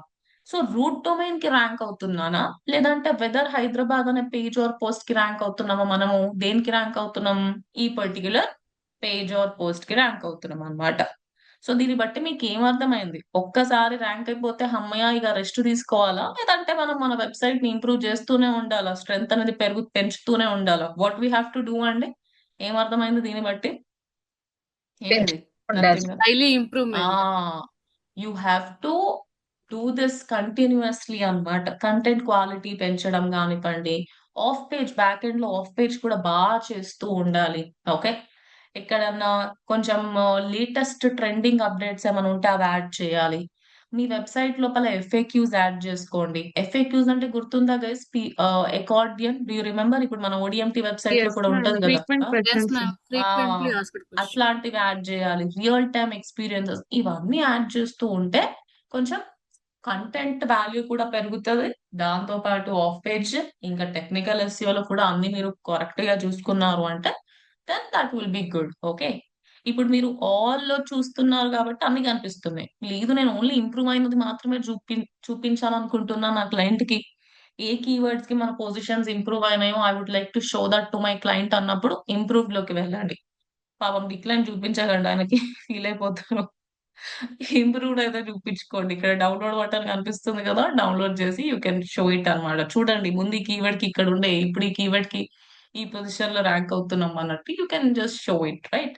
సో, రూట్ డొమైన్‌కి ర్యాంక్ అవుతున్నానా? లేదంటే వెదర్ హైదరాబాద్ అనే పేజ్ ఆర్ పోస్ట్‌కి ర్యాంక్ అవుతున్నామా మనము? దేనికి ర్యాంక్ అవుతున్నాం? ఈ పర్టిక్యులర్ పేజ్ ఆర్ పోస్ట్‌కి ర్యాంక్ అవుతున్నామనమాట. సో, దీన్ని బట్టి మీకేమర్థమైంది? ఒక్కసారి ర్యాంక్ అయిపోతే హమ్మయ్య! ఇగ రెస్ట్ తీసుకోవాలా? లేదంటే మనం మన వెబ్‌సైట్‌ని ఇంప్రూవ్ చేస్తూనే ఉండాలా? స్ట్రెంత్ అనేది పెంచుతూనే ఉండాలా? What we have to do అండి? ఏమర్థమైంది దీన్ని బట్టి? ఏంటిది? ఉండాలి. నథింగా? Highly ah! Improvement. You have to do this continuously అన్నమాట. కంటెంట్ క్వాలిటీ పెంచడం గానివ్వండి, ఆఫ్ పేజ్ బ్యాక్ ఎండ్‌లో ఆఫ్ పేజ్ కూడా చేస్తూ ఉండాలి. ఓకే. ఎక్కడన్నా కొంచెం లేటెస్ట్ ట్రెండింగ్ అప్‌డేట్స్ ఏమైనా ఉంటే అవి యాడ్ చేయాలి. మీ వెబ్‌సైట్ లోపల ఎఫ్ఏక్యూస్ యాడ్ జేసుకోండి. ఎఫ్ఏక్యూస్ అంటే గుర్తుందా guys? Accordion do you remember? ఇప్పుడు మన ఓడీఎంటీ వెబ్‌సైట్‌లో యెస్ కూడా మ్యామ్. ఉంటది గదా! Frequent yes questions. Ma'am. Ah! Frequently asked question. అట్లాంటివి యాడ్ జేయాలి. రియల్ టైమ్ ఎక్స్‌పీరియన్సెస్ ఇవన్నీ యాడ్ చేస్తూ ఉంటే కొంచెం కంటెంట్ వాల్యూ కూడా పెరుగుతది. దాంతో పాటు ఆఫ్ పేజ్ ఇంకా టెక్నికల్ ఎస్‌సిఓలో కూడా అన్ని మీరు కరెక్ట్‌గా చూసుకున్నారు అంటే then that will be good. Okay. ఇప్పుడు మీరు ఆల్‌లో చూస్తున్నారు కాబట్టి అన్ని కనిపిస్తున్నాయి. లేదు నేను ఓన్లీ ఇంప్రూవ్ అయినది మాత్రమే చూపించాలనుకుంటున్నా నా క్లయింట్‌కి. ఏ కీవర్డ్స్‌కి మన పొజిషన్స్ ఇంప్రూవ్ అయినాయో I would like to show that to my client అన్నప్పుడు ఇంప్రూవ్డ్‌లోకి వెళ్ళండి. పాపం డిక్లైన్ చూపించకండి ఆయనకి ఫీల్ అయిపోతారు. ఇంప్రూవ్డ్ అయితే చూపించుకోండి. ఇక్కడ డౌన్‌లోడ్ బటన్ కనిపిస్తుంది కదా! డౌన్‌లోడ్ చేసి యూ కెన్ షో ఇట్ అన్నమాట. చూడండి ముందు ఈ కీవర్డ్‌కి ఇక్కడుండే, ఇప్పుడు ఈ కీవర్డ్‌కి ఈ పొజిషన్‌లో ర్యాంక్ అవుతున్నాం అన్నట్టు you can just show it right.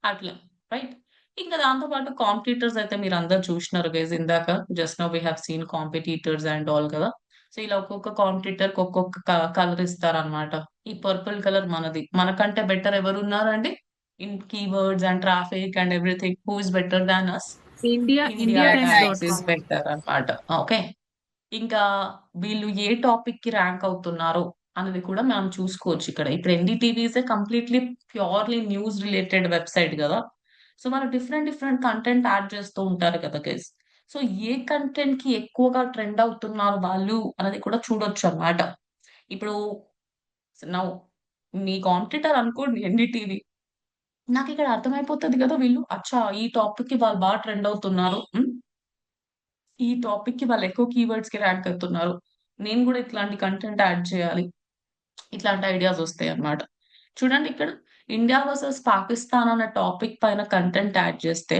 అట్లా రైట్. ఇంకా దాంతో పాటు కాంపిటీటర్స్ అయితే మీరందరూ చూషినారు గైస్ ఇందాక. Just now we have seen competitors and all కదా! సో, ఇలా ఒక్కొక్క కాంపిటీటర్‌కి ఒక్కొక్క కలర్ ఇస్తారన్నమాట. ఈ పర్పుల్ కలర్ మనది. మనకంటే బెటర్ ఎవరున్నారండి? In keywords and traffic and everything who is better than us? India India India Times Times dot Times. Is com. Better అన్నమాట. Okay. ఇంకా వీళ్ళు ఏ టాపిక్‌కి ర్యాంక్ అవుతున్నారో అనేది కూడా మనం చూసుకోవచ్చు ఇక్కడ. ఇప్పుడు NDTV is a completely purely news related website గదా! సో, మనం డిఫరెంట్ డిఫరెంట్ కంటెంట్ యాడ్ చేస్తూ ఉంటారు కదా గైస్. సో, ఏ కంటెంట్‌కి ఎక్కువగా ట్రెండ్ అవుతున్నారు వాళ్ళు అనేది కూడా చూడొచ్చన్నమాట. ఇప్పుడు నౌ మీ కాంపిటీటర్ అనుకోండి ఎన్‌డీటీవీ. నాకిక్కడ అర్థమైపోతది గదా! వీళ్ళు అచ్చా! ఈ టాపిక్‌కి వాళ్ళు ట్రెండ్ అవుతున్నారు. ఈ టాపిక్‌కి వాళ్ళు ఎక్కువ కీవర్డ్స్‌కి ర్యాంక్ అవుతున్నారు. నేను గూడా ఇట్లాంటి కంటెంట్ యాడ్ చేయాలి. ఇట్లాంటి ఐడియాస్ వస్తాయన్నమాట. చూడండి ఇక్కడ ఇండియా వర్సస్ పాకిస్తాన్ అనే టాపిక్ పైన కంటెంట్ యాడ్ చేస్తే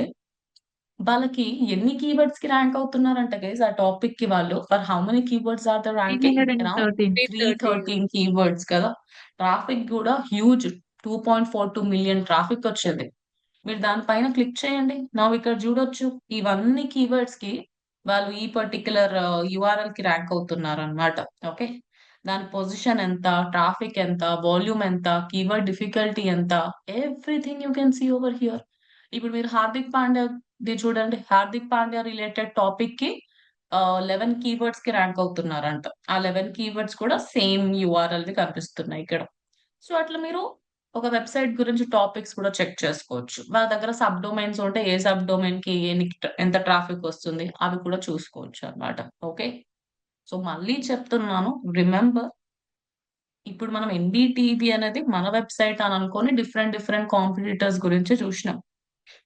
వాళ్ళకి ఎన్ని కీవర్డ్స్ కి ర్యాంక్ అవుతున్నారంట గైస్ ఆ టాపిక్ కి వాళ్ళు for how many keywords are the ranking around 313. 313. 313 keywords కదా. ట్రాఫిక్ కూడా హ్యూజ్ 2.42 మిలియన్ ట్రాఫిక్ వచ్చింది. మీరు దానిపైన క్లిక్ చేయండి. నా ఇక్కడ చూడొచ్చు ఇవన్నీ కీవర్డ్స్ కి వాళ్ళు ఈ పర్టికులర్ యుఆర్ఎల్ కి ర్యాంక్ అవుతున్నారు అన్నమాట. ఓకే, దాని పొజిషన్ ఎంత, ట్రాఫిక్ ఎంత, వాల్యూమ్ ఎంత, కీవర్డ్ డిఫికల్టీ ఎంత, everything you can see over here. ఇప్పుడు మీరు హార్దిక్ పాండ్యా ది చూడండి. హార్దిక్ పాండ్యా రిలేటెడ్ టాపిక్ కి 11 కీవర్డ్స్ కి ర్యాంక్ అవుతున్నారంట. ఆ 11 కీవర్డ్స్ కూడా సేమ్ యుఆర్ఎల్ ది కనిపిస్తున్నాయి ఇక్కడ. సో అట్లా మీరు ఒక వెబ్సైట్ గురించి టాపిక్స్ కూడా చెక్ చేసుకోవచ్చు. వాళ్ళ దగ్గర సబ్ డొమైన్స్ ఉంటే ఏ సబ్ డొమైన్ కి ఎంత ట్రాఫిక్ వస్తుంది అవి కూడా చూసుకోవచ్చు అన్నమాట. ఓకే, సో మళ్ళీ చెప్తున్నాను, రిమెంబర్, ఇప్పుడు మనం ఎన్డీటీవీ అనేది మన వెబ్సైట్ అని అనుకొని డిఫరెంట్ డిఫరెంట్ కాంపిటీటర్స్ గురించి చూసినాం.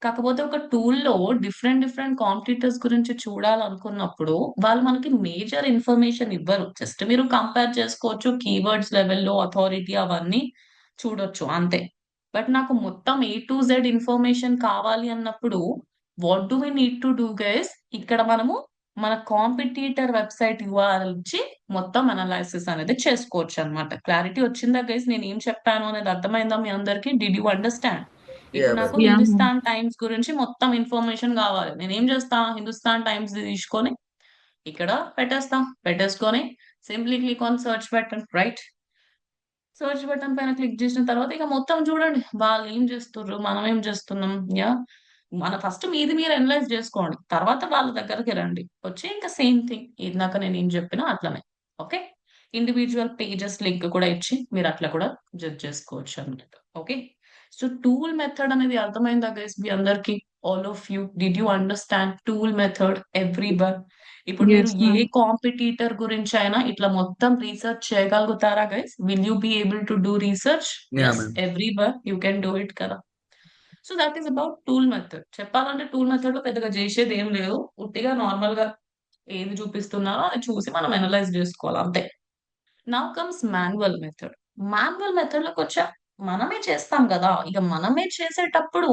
కాకపోతే ఒక టూల్లో డిఫరెంట్ డిఫరెంట్ కాంపిటీటర్స్ గురించి చూడాలనుకున్నప్పుడు వాళ్ళు మనకి మేజర్ ఇన్ఫర్మేషన్ ఇవ్వరు. జస్ట్ మీరు కంపేర్ చేసుకోవచ్చు, కీవర్డ్స్ లెవెల్లో అథారిటీ అవన్నీ చూడొచ్చు అంతే. బట్ నాకు మొత్తం ఏ టు జెడ్ ఇన్ఫర్మేషన్ కావాలి అన్నప్పుడు what do we need to do guys, ఇక్కడ మనము మన కాంపిటీటర్ వెబ్సైట్ యూఆర్ఎల్ ఇచ్చి మొత్తం అనాలైసిస్ అనేది చేసుకోవచ్చు అన్నమాట. క్లారిటీ వచ్చిందా గైస్? నేను ఏం చెప్పాను అనేది అర్థమైందా మీ అందరికి? Did you understand? ఇప్పుడు Yeah, నాకు ma'am. Yeah, ma'am. Hindustan times గురించి మొత్తం ఇన్ఫర్మేషన్ కావాలి. నేను ఏం చేస్తా, హిందుస్థాన్ టైమ్స్ తీసుకొని ఇక్కడ పెట్టేసుకొని simply click on search button, right? Search button పైన క్లిక్ చేసిన తర్వాత ఇక మొత్తం చూడండి వాళ్ళు ఏం చేస్తుర్రు, మనం ఏం చేస్తున్నాం. యా, మన ఫస్ట్ మీది మీరు అనలైజ్ చేసుకోండి, తర్వాత వాళ్ళ దగ్గరికి రండి, వచ్చి ఇంకా సేమ్ థింగ్ ఇందాక నేను ఏం చెప్పినా అట్లనే. ఓకే, ఇండివిజువల్ పేజెస్ లింక్ కూడా ఇచ్చి మీరు అట్లా కూడా జడ్జ్ చేసుకోవచ్చు అన్నమాట. ఓకే, సో టూల్ మెథడ్ అనేది అర్థమైందా గైస్ మీ అందరికి? All of you, did you understand tool method every one? ఇప్పుడు మీరు Yes, ఏ ma'am. కాంపిటీటర్ గురించి అయినా ఇట్లా మొత్తం రీసెర్చ్ చేయగలుగుతారా guys? Will you be able to do research? Yeah, yes, ma'am. Every one you can do it కదా. So that is about tool method. చెప్పాలంటే tool method లో పెద్దగా చేసేది ఏం లేదు, ఉట్టిగా నార్మల్ గా ఏది చూపిస్తున్నారో అది చూసి మనం అనలైజ్ చేసుకోవాలి అంతే. Now comes manual method. Manual method లోకి వచ్చా, మనమే చేస్తాం కదా. ఇక మనమే చేసేటప్పుడు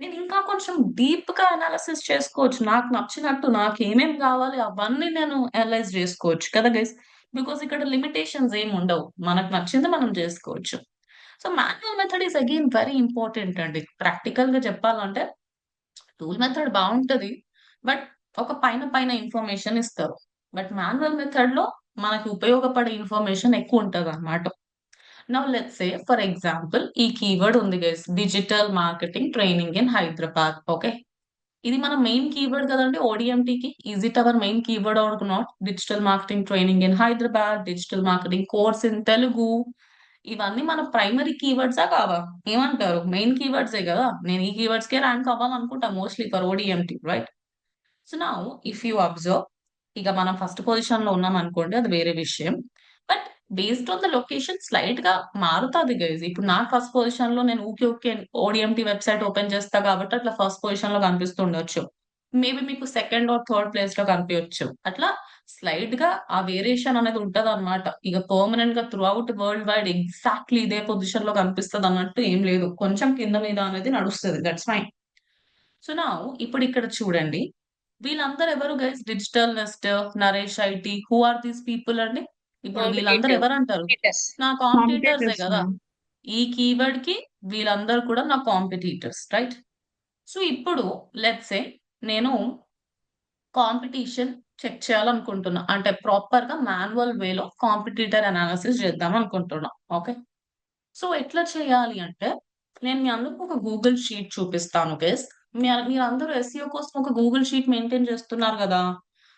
నేను ఇంకా కొంచెం డీప్ గా అనాలిసిస్ చేసుకోవచ్చు. నాకు నచ్చినట్టు నాకు ఏమేం కావాలి అవన్నీ నేను అనలైజ్ చేసుకోవచ్చు కదా గైస్. బికాస్ ఇక్కడ లిమిటేషన్స్ ఏమి ఉండవు, మనకు నచ్చింది మనం చేసుకోవచ్చు. So manual method is again very important అండి. ప్రాక్టికల్ గా చెప్పాలంటే టూల్ మెథడ్ బాగుంటది, బట్ ఒక పైన పైన ఇన్ఫర్మేషన్ ఇస్తారు. బట్ మాన్యువల్ మెథడ్ లో మనకి ఉపయోగపడే ఇన్ఫర్మేషన్ ఎక్కువ ఉంటది అన్నమాట. Now let's say for example ఈ కీవర్డ్ ఉంది guys, digital marketing training in Hyderabad. Okay, ఇది మన మెయిన్ కీవర్డ్ కదండి ODMT కి. Is it our main keyword or not? Digital marketing training in Hyderabad, digital marketing course in Telugu, ఇవన్నీ మన ప్రైమరీ కీవర్డ్సా కావా? ఏమంటారు? మెయిన్ కీవర్డ్సే కదా. నేను ఈ కీవర్డ్స్ కే ర్యాంక్ అవ్వాలనుకుంటా mostly for ODMT, right? So now if you observe, ఇక మనం ఫస్ట్ పొజిషన్ లో ఉన్నాం అనుకోండి, అది వేరే విషయం. But based on the location slight గా మారుతుంది గైజ్. ఇప్పుడు నా ఫస్ట్ పొజిషన్ లో నేను ఊకే ఊకే ODMT వెబ్సైట్ ఓపెన్ చేస్తా కాబట్టి అట్లా ఫస్ట్ పొజిషన్ లో కనిపిస్తుండొచ్చు. మేబీ మీకు సెకండ్ ఆర్ థర్డ్ ప్లేస్ లో కనిపించచ్చు. అట్లా స్లైట్ గా ఆ వేరియేషన్ అనేది ఉంటది అనమాట. ఇక పర్మనెంట్ గా through out world wide exactly ఇదే పొజిషన్ లో కనిపిస్తుంది అన్నట్టు ఏం లేదు. కొంచెం కింద మీద అనేది నడుస్తుంది, దట్స్ ఫైన్. సో నా ఇప్పుడు ఇక్కడ చూడండి, వీళ్ళందరూ ఎవరు guys? Digital nest, Naresh IT, who are these people అండి? ఇప్పుడు వీళ్ళందరూ Competitive. ఎవరు అంటారు? Competitors. నా కాంపిటీటర్సే Competitors, కదా. ma'am. ఈ కీవర్డ్ కి వీళ్ళందరూ కూడా నా కాంపిటీటర్స్, రైట్? సో ఇప్పుడు లెట్స్ సే నేను కాంపిటీషన్ చెక్ చేయాలనుకుంటున్నా, అంటే ప్రాపర్ గా మాన్యువల్ వేలో కాంపిటీటర్ అనాలిసిస్ చేద్దాం అనుకుంటున్నా. ఓకే, సో ఎట్లా చేయాలి అంటే నేను మీ అందరికి ఒక గూగుల్ షీట్ చూపిస్తాను గైస్. మీరందరూ SEO కోసం ఒక గూగుల్ షీట్ మెయింటైన్ చేస్తున్నారు కదా.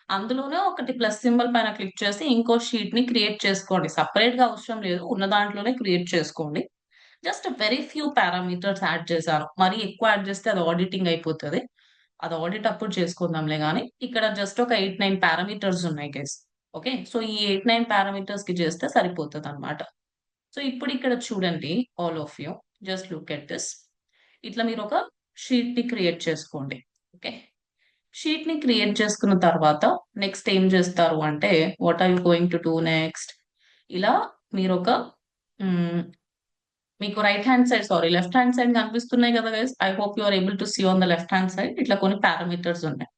అందులోనే ఒకటి ప్లస్ సింబల్ పైన క్లిక్ చేసి ఇంకో షీట్ ని క్రియేట్ చేసుకోండి. సపరేట్ గా అవసరం లేదు, ఉన్న దాంట్లోనే క్రియేట్ చేసుకోండి. Just very few parameters add చేశాను, మరి ఎక్కువ యాడ్ చేస్తే అది ఆడిటింగ్ అయిపోతుంది. అది ఆడిట్ అప్పుడు చేసుకుందాంలే గానీ ఇక్కడ జస్ట్ ఒక 8-9 పారామీటర్స్ ఉన్నాయి గైస్. ఓకే, సో ఈ 8-9 పారామీటర్స్ కి చేస్తే సరిపోతుంది అనమాట. సో ఇప్పుడు ఇక్కడ చూడండి, all of you just look at this. ఇట్లా మీరు ఒక షీట్ ని క్రియేట్ చేసుకోండి. ఓకే, షీట్ ని క్రియేట్ చేసుకున్న తర్వాత నెక్స్ట్ ఏం చేస్తారు అంటే, what are you going to do next? ఇలా మీరు ఒక మీకు right hand side, sorry left hand side కనిపిస్తున్నాయి కదా guys. I hope you are able to see on the left hand side. ఇట్లా కొన్ని పారామీటర్స్ ఉన్నాయి.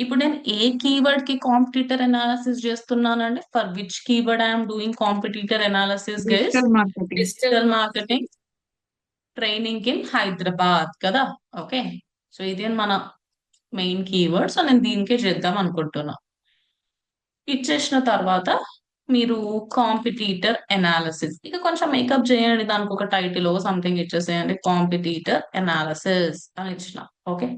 ఇప్పుడు నేను ఏ కీవర్డ్ కి కాంపిటీటర్ అనాలిసిస్ చేస్తున్నానండి? For which keyword I'm doing competitor analysis guys? Digital marketing. Digital digital marketing. Marketing training in Hyderabad కదా. Okay, so ఇది మన మెయిన్ కీవర్డ్. సో నేను దీనికే చేద్దాం అనుకుంటున్నా. ఇచ్చేసిన తర్వాత మీరు కాంపిటీటర్ అనాలిసిస్ ఇక కొంచెం మేకప్ చేయండి, దానికి ఒక టైటిల్ సంథింగ్ ఇచ్చేసేయండి, కాంపిటీటర్ అనాలిసిస్ అని ఇచ్చిన. ఓకే,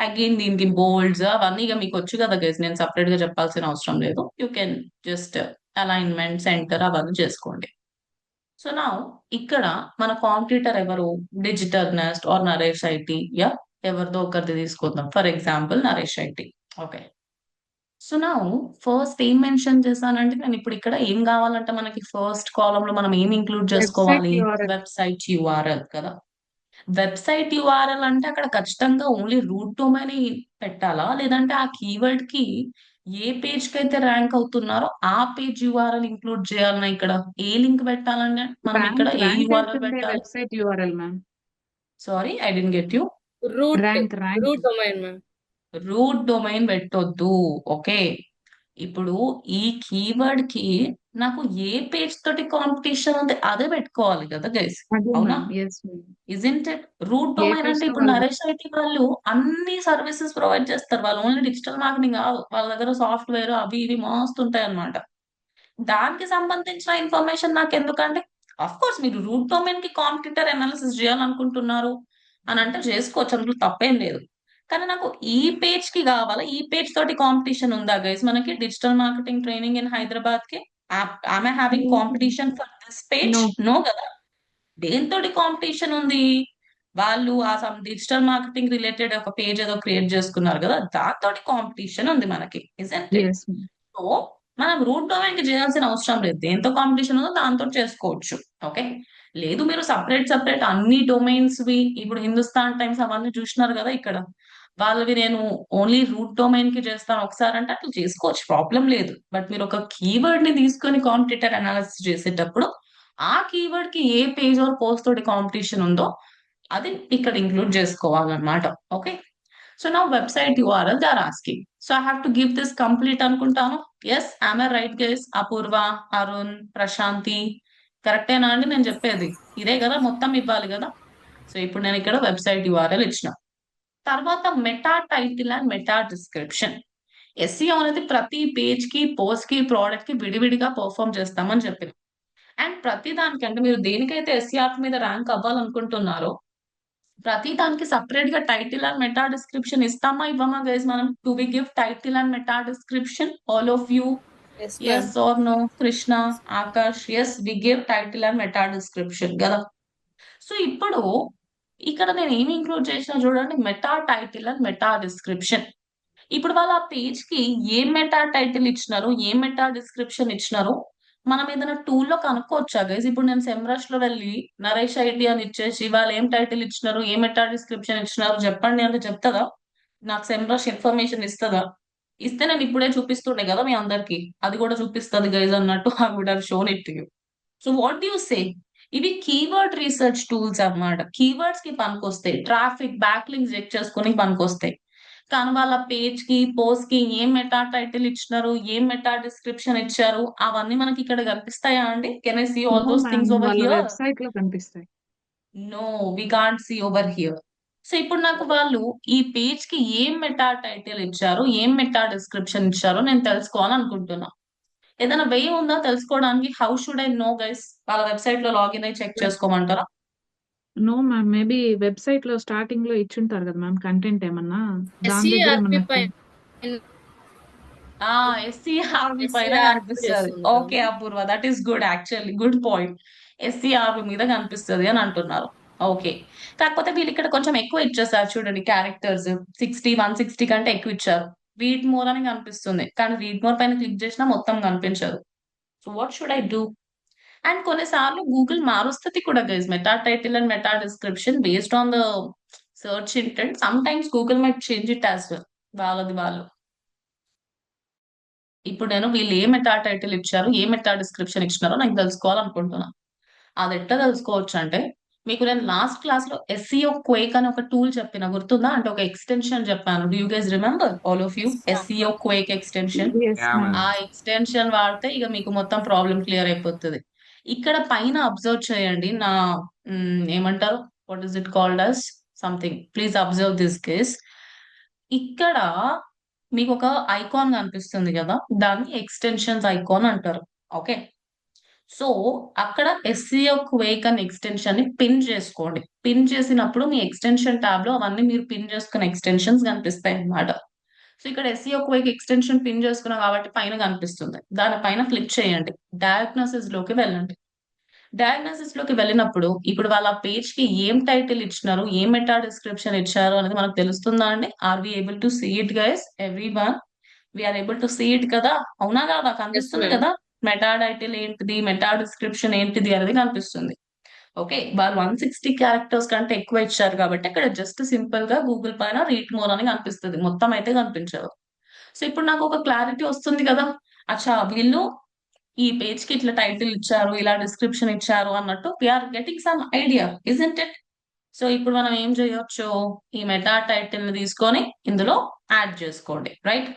అగైన్ దీనికి బోల్డ్స్ అవన్నీ ఇక మీకు వచ్చు కదా గైస్, నేను సపరేట్ గా చెప్పాల్సిన అవసరం లేదు. You can just alignment center అవన్నీ చేసుకోండి. సో నా ఇక్కడ మన కాంపిటీటర్ ఎవరు? Digital nest or Naresh IT, yeah ఎవరిదో ఒకరిది తీసుకుందాం. For example Naresh IT. Okay, so నా ఫస్ట్ ఏం మెన్షన్ చేశానంటే, నేను ఇప్పుడు ఇక్కడ ఏం కావాలంటే మనకి ఫస్ట్ కాలం లో మనం ఏం ఇంక్లూడ్ వెబ్సైట్ చేసుకోవాలి? URL. వెబ్సైట్ యూఆర్ఎల్ కదా. వెబ్సైట్ యూఆర్ఎల్ అంటే అక్కడ ఖచ్చితంగా ఓన్లీ రూట్ డొమైన్ పెట్టాలా, లేదంటే ఆ కీవర్డ్ కి ఏ పేజ్ కి అయితే ర్యాంక్ అవుతున్నారో ఆ పేజ్ యూఆర్ఎల్ ఇంక్లూడ్ చేయాలన్నా? ఇక్కడ ఏ లింక్ పెట్టాలంటే మనం ఇక్కడ ఏ ర్యాంక్ యూఆర్ఎల్ అవుతుండే పెట్టాలి? Website URL ma'am. Sorry, I didn't get you. Root rank root domain ma'am. Root domain పెట్టొద్దు. ఓకే, ఇప్పుడు ఈ కీవర్డ్ కి నాకు ఏ పేజ్ తోటి కాంపిటీషన్ ఉంది అదే పెట్టుకోవాలి కదా గైస్, అదే అవునా? Ma'am. Yes ma'am. Isn't it? Root a domain page అంటే తో ఇప్పుడు వాళ్ళు నరేష్ ఐటీ వాళ్ళు అన్ని సర్వీసెస్ ప్రొవైడ్ చేస్తారు. వాళ్ళు ఓన్లీ డిజిటల్ మార్కెటింగ్ కాదు, వాళ్ళ దగ్గర సాఫ్ట్వేర్ అవి ఇవి మస్తు ఉంటాయి అన్నమాట. దానికి సంబంధించిన ఇన్ఫర్మేషన్ నాకు ఎందుకంటే, అఫ్ కోర్స్ మీరు రూట్ డొమైన్ కి కాంపిటీటర్ అనాలిసిస్ చేయాలనుకుంటున్నారు అని అంటే చేసుకోవచ్చు, అందులో తప్పేం లేదు. కానీ నాకు ఈ పేజ్ కి కావాలా? ఈ పేజ్ తోటి కాంపిటీషన్ ఉందా గైస్ మనకి digital marketing training in Hyderabad కి? Am I having competition for this page? No. No కదా. దేంతోటి కాంపిటీషన్ ఉంది? వాళ్ళు ఆ సమ్ డిజిటల్ మార్కెటింగ్ రిలేటెడ్ ఒక పేజ్ ఏదో క్రియేట్ చేసుకున్నారు కదా, దాంతోటి కాంపిటీషన్ ఉంది మనకి, isn't it? Yes ma'am. So మనం రూట్ డొమైన్ కి చేయాల్సిన అవసరం లేదు, దేంతో కాంపిటీషన్ ఉందో దాంతో చేసుకోవచ్చు. ఓకే, లేదు మీరు సపరేట్ సపరేట్ అన్ని డొమైన్స్ వి, ఇప్పుడు హిందుస్థాన్ టైమ్స్ అవన్నీ చూసినారు కదా ఇక్కడ, వాళ్ళవి నేను ఓన్లీ రూట్ డొమైన్ కి చేస్తాను ఒకసారి అంటే అట్లా చేసుకోవచ్చు, ప్రాబ్లం లేదు. బట్ మీరు ఒక కీవర్డ్ ని తీసుకొని కాంపిటీటర్ అనాలిసిస్ చేసేటప్పుడు ఆ కీవర్డ్ కి ఏ పేజ్ ఆర్ పోస్ట్ తోటి కాంపిటీషన్ ఉందో అది ఇక్కడ ఇంక్లూడ్ చేసుకోవాలన్నమాట. ఓకే, సో నా website URL they are asking. So I have to give this complete అనుకుంటాను. Yes, I'm right guys? Apoorva, Arun, Prashanti కరెక్టేనా అండి నేను చెప్పేది? ఇదే కదా, మొత్తం ఇవ్వాలి కదా. సో ఇప్పుడు నేను ఇక్కడ వెబ్సైట్ URL ఇచ్చిన తర్వాత meta title and meta description. SEO అనేది ప్రతి పేజ్ కి, పోస్ట్ కి, ప్రోడక్ట్ కి విడివిడిగా పర్ఫామ్ చేస్తామని చెప్పింది. అండ్ ప్రతి దానికి అంటే మీరు దేనికైతే SEO మీద ర్యాంక్ అవ్వాలనుకుంటున్నారో ప్రతి దానికి సపరేట్ గా టైటిల్ అండ్ మెటా డిస్క్రిప్షన్ ఇస్తామా ఇవ్వమా గైస్ మనం? Do we give title and meta description all of you? Yes ma'am. Yes or no? Krishna, Akash, yes we give title and meta description కదా. సో ఇప్పుడు ఇక్కడ నేను ఏమి ఇంక్లూడ్ చేసినా చూడండి, meta title and meta description. ఇప్పుడు వాళ్ళు ఆ పేజ్ కి ఏం మెటా టైటిల్ ఇచ్చినారు, ఏం మెటా డిస్క్రిప్షన్ ఇచ్చినారు మనం ఏదైనా టూల్ లో కనుక్కోవచ్చా గైస్? ఇప్పుడు నేను సెమ్రష్ లో వెళ్ళి నరేష్ ఐటీ అని ఇచ్చేసి వాళ్ళు ఏం టైటిల్ ఇచ్చినారు, ఏం మెటా డిస్క్రిప్షన్ ఇచ్చినారు చెప్పండి అంటే చెప్తుందా? నాకు సెమ్రష్ ఇన్ఫర్మేషన్ ఇస్తుందా? ఇస్తే నేను ఇప్పుడే చూపిస్తుండే కదా మీ అందరికి, అది కూడా చూపిస్తుంది గైజ్ అన్నట్టు I would have shown it you. So what you say? ఇవి కీవర్డ్ రీసెర్చ్ టూల్స్ అన్నమాట. కీవర్డ్స్ కి పనికొస్తాయి, ట్రాఫిక్ బ్యాక్ లింక్ చెక్ చేసుకుని పనికొస్తాయి. కానీ వాళ్ళ పేజ్ కి, పోస్ట్ కి ఏం మెటా టైటిల్ ఇచ్చినారు, ఏం మెటా డిస్క్రిప్షన్ ఇచ్చారు అవన్నీ మనకి ఇక్కడ కనిపిస్తాయా అండి? Can I see all no those ma'am. Things over వాళ్ళ హియర్? వెబ్సైట్ లో కనిపిస్తాయి. No, we can't see over here. So ఇప్పుడు నాకు వాళ్ళు ఈ పేజ్ కి ఏం మెటా టైటిల్ ఇచ్చారు, ఏం మెటా డిస్క్రిప్షన్ ఇచ్చారో నేను తెలుసుకోవాలనుకుంటున్నా. ఏదైనా వే ఉందా తెలుసుకోవడానికి? How should I know guys? వాళ్ళ వెబ్సైట్ లో లాగిన్ అయి చెక్ చేసుకోమంటారా? No ma'am. మేబీ వెబ్సైట్ లో స్టార్టింగ్ లో ఇచ్చుంటారు కదా మ్యామ్, కంటెంట్ ఏమన్నా దాని దగ్గర ఎస్సీఆర్పి ఏమన్నా పైన ఆ SCRV పైన ఎస్సీఆర్పి కనిపిస్తుంది. చేస్తుంది ఓకే కదా. Apoorva, that is good, actually good point. SCRV మీద కనిపిస్తుంది అని అంటున్నారు. ఓకే, కాకపోతే వీళ్ళు ఇక్కడ కొంచెం ఎక్కువ ఇచ్చేసారు చూడండి, క్యారెక్టర్స్ 160 కంటే ఎక్కువ ఇచ్చారు. రీడ్ మోర్ అని కనిపిస్తుంది, కానీ రీడ్ మోర్ పైన క్లిక్ చేసినా మొత్తం కనిపించదు. So what should I do? And కొన్నిసార్లు గూగుల్ మారుస్తుంది కూడా guys meta title and meta description based on the search intent. Some times Google might change it as well, వాళ్ళది వాళ్ళు. ఇప్పుడు నేను వీళ్ళు ఏ మెటా టైటిల్ ఇచ్చారు, ఏ మెటా డిస్క్రిప్షన్ ఇచ్చినారో నాకు తెలుసుకోవాలనుకుంటున్నా. అది ఎట్లా తెలుసుకోవచ్చు అంటే, మీకు నేను లాస్ట్ క్లాస్ లో ఎస్సీఓ క్వేక్ అని ఒక టూల్ చెప్పిన గుర్తుందా? అంటే ఒక ఎక్స్టెన్షన్ చెప్పాను. Do you guys remember all of you? Yes, ma'am. SEO quake extension. Yes Yeah, ma'am. ma'am. ఆ ఎక్స్టెన్షన్ వాడితే ఇక మీకు మొత్తం ప్రాబ్లం క్లియర్ అయిపోతుంది. ఇక్కడ పైన అబ్జర్వ్ చేయండి. నా ఏమంటారు, what is it called as something, please observe this case. ఇక్కడ మీకు ఒక ఐకాన్ కనిపిస్తుంది కదా, దాన్ని ఎక్స్టెన్షన్స్ ఐకాన్ అంటారు. ఓకే, సో అక్కడ ఎస్సీఓ క్వేక్ అని ఎక్స్టెన్షన్ ని పిన్ చేసుకోండి. పిన్ చేసినప్పుడు మీ ఎక్స్టెన్షన్ ట్యాబ్ లో అవన్నీ మీరు పిన్ చేసుకున్న ఎక్స్టెన్షన్స్ కనిపిస్తాయి అన్నమాట. సో ఇక్కడ ఎస్సీఓ క్వేక్ ఎక్స్టెన్షన్ పిన్ చేసుకున్నాం కాబట్టి పైన కనిపిస్తుంది. దానిపైన క్లిక్ చేయండి. డయాగ్నోసిస్ లోకి వెళ్ళండి. డయాగ్నోసిస్ లోకి వెళ్ళినప్పుడు ఇప్పుడు వాళ్ళ పేజ్ కి ఏం టైటిల్ ఇచ్చినారు, ఏం మెటా డిస్క్రిప్షన్ ఇచ్చారు అనేది మనకు తెలుస్తుందా అండి? Are we able to see it guys? Every one we're able to see it కదా? అవునా కదా? Yes, కనిపిస్తుంది ma'am. కదా, మెటా టైటిల్ ఏంటిది, మెటా డిస్క్రిప్షన్ ఏంటిది అనేది కనిపిస్తుంది. ఓకే, వాళ్ళు 160 క్యారెక్టర్స్ కంటే ఎక్కువ ఇచ్చారు కాబట్టి అక్కడ జస్ట్ సింపుల్ గా గూగుల్ పైన రీడ్ మోర్ అని కనిపిస్తుంది, మొత్తం అయితే కనిపించదు. సో ఇప్పుడు నాకు ఒక క్లారిటీ వస్తుంది కదా, అచ్చా వీళ్ళు ఈ పేజ్ కి ఇట్లా టైటిల్ ఇచ్చారు, ఇలా డిస్క్రిప్షన్ ఇచ్చారు అన్నట్టు we're getting some idea, isn't it? So ఇప్పుడు మనం ఏం చేయొచ్చు, ఈ మెటా టైటిల్ ని తీసుకొని ఇందులో యాడ్ చేసుకోండి, రైట్?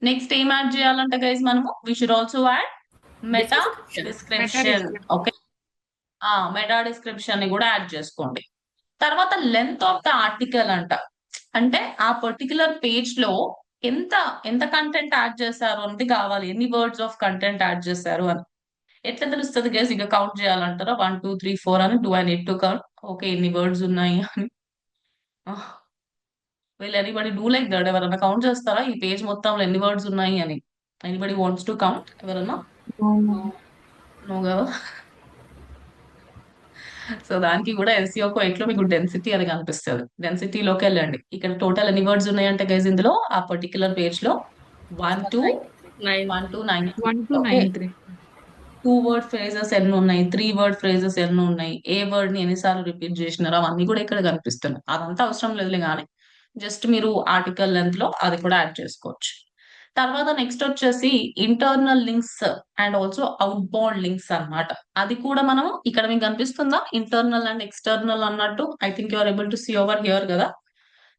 నెక్స్ట్ ఏం యాడ్ చేయాలంటే గైస్ మనము we should also add meta Description. Description. Okay, meta description ని కూడా యాడ్ చేసుకోండి. తర్వాత లెంత్ ఆఫ్ ద ఆర్టికల్ అంట, అంటే ఆ పర్టికులర్ పేజ్ లో ఎంత ఎంత కంటెంట్ యాడ్ చేశారు అనేది కావాలి, ఎన్ని వర్డ్స్ ఆఫ్ కంటెంట్ యాడ్ చేశారు అని. ఎట్లా తెలుస్తుంది గైస్? ఇక కౌంట్ చేయాలంటారా? 1 2 3 4 అని. Do I need to count? Okay, ఎన్ని వర్డ్స్ ఉన్నాయి అని. Will anybody do like that? ఎవరన్నా కౌంట్ చేస్తారా ఈ పేజ్ మొత్తంలో ఎన్ని వర్డ్స్ ఉన్నాయి అని? Anybody wants to count? ఎవరన్నా? నో కదా. సో దానికి కూడా ఎస్సీఓ క్వైట్ లో మీకు డెన్సిటీ అని కనిపిస్తుంది. డెన్సిటీలోకి వెళ్ళండి. ఇక్కడ టోటల్ ఎన్ని వర్డ్స్ ఉన్నాయంటే గైస్ ఇందులో ఆ పర్టికులర్ పేజ్ లో 1 to 9. 9. 1293. 2 వర్డ్ ఫ్రేజెస్ ఎన్ని ఉన్నాయి, 3 వర్డ్ ఫ్రేజెస్ ఎన్ని ఉన్నాయి, ఏ వర్డ్ ని ఎన్నిసార్లు రిపీట్ చేసినారో అవన్నీ కూడా ఇక్కడ కనిపిస్తున్నాయి. అదంతా అవసరం లేదులే కానీ జస్ట్ మీరు ఆర్టికల్ లెంత్ లో అది కూడా యాడ్ చేసుకోవచ్చు. తర్వాత నెక్స్ట్ వచ్చేసి internal links and also outbound links అన్నమాట. అది కూడా మనం ఇక్కడ మీకు కనిపిస్తుందా, ఇంటర్నల్ అండ్ ఎక్స్టర్నల్ అన్నట్టు? I think you are able to see over here కదా.